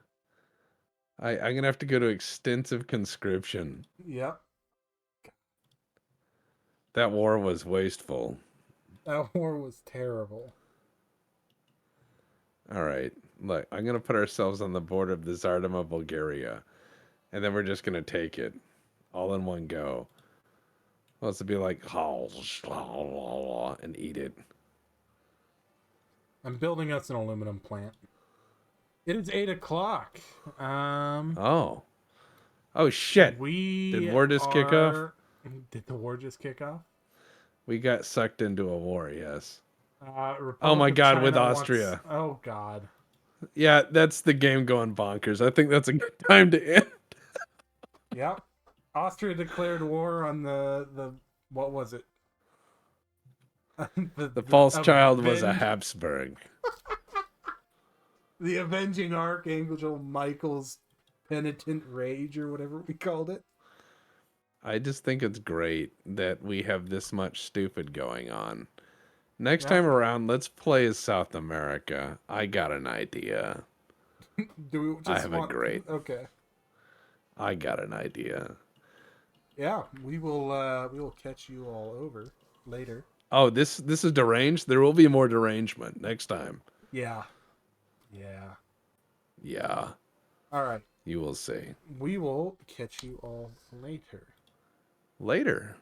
I'm gonna have to go to extensive conscription. Yep, That war was wasteful. that war was terrible. All right, look, I'm gonna put ourselves on the border of the Tsardom of Bulgaria, and then we're just gonna take it all in one go. Well, to be like and eat it. I'm building us an aluminum plant. It is 8 o'clock. Oh, oh shit! Did We war just kick off? are. Did the war just kick off? We got sucked into a war. Yes. Oh my Republic of god, with China wants. Austria. Oh god. Yeah, that's the game going bonkers. I think that's a good time to end. Yep. Austria declared war on the what was it? The false child was a avenge- Habsburg. the avenging archangel Michael's penitent rage or whatever we called it. I just think it's great that we have this much stupid going on. Next Yeah. time around, let's play as South America. I got an idea. Do we just I have a want great. Okay. I got an idea. Yeah, we will catch you all over later. Oh, this is deranged. There will be more derangement next time. Yeah. Yeah. Yeah, All right. you will see We will catch you all later. later.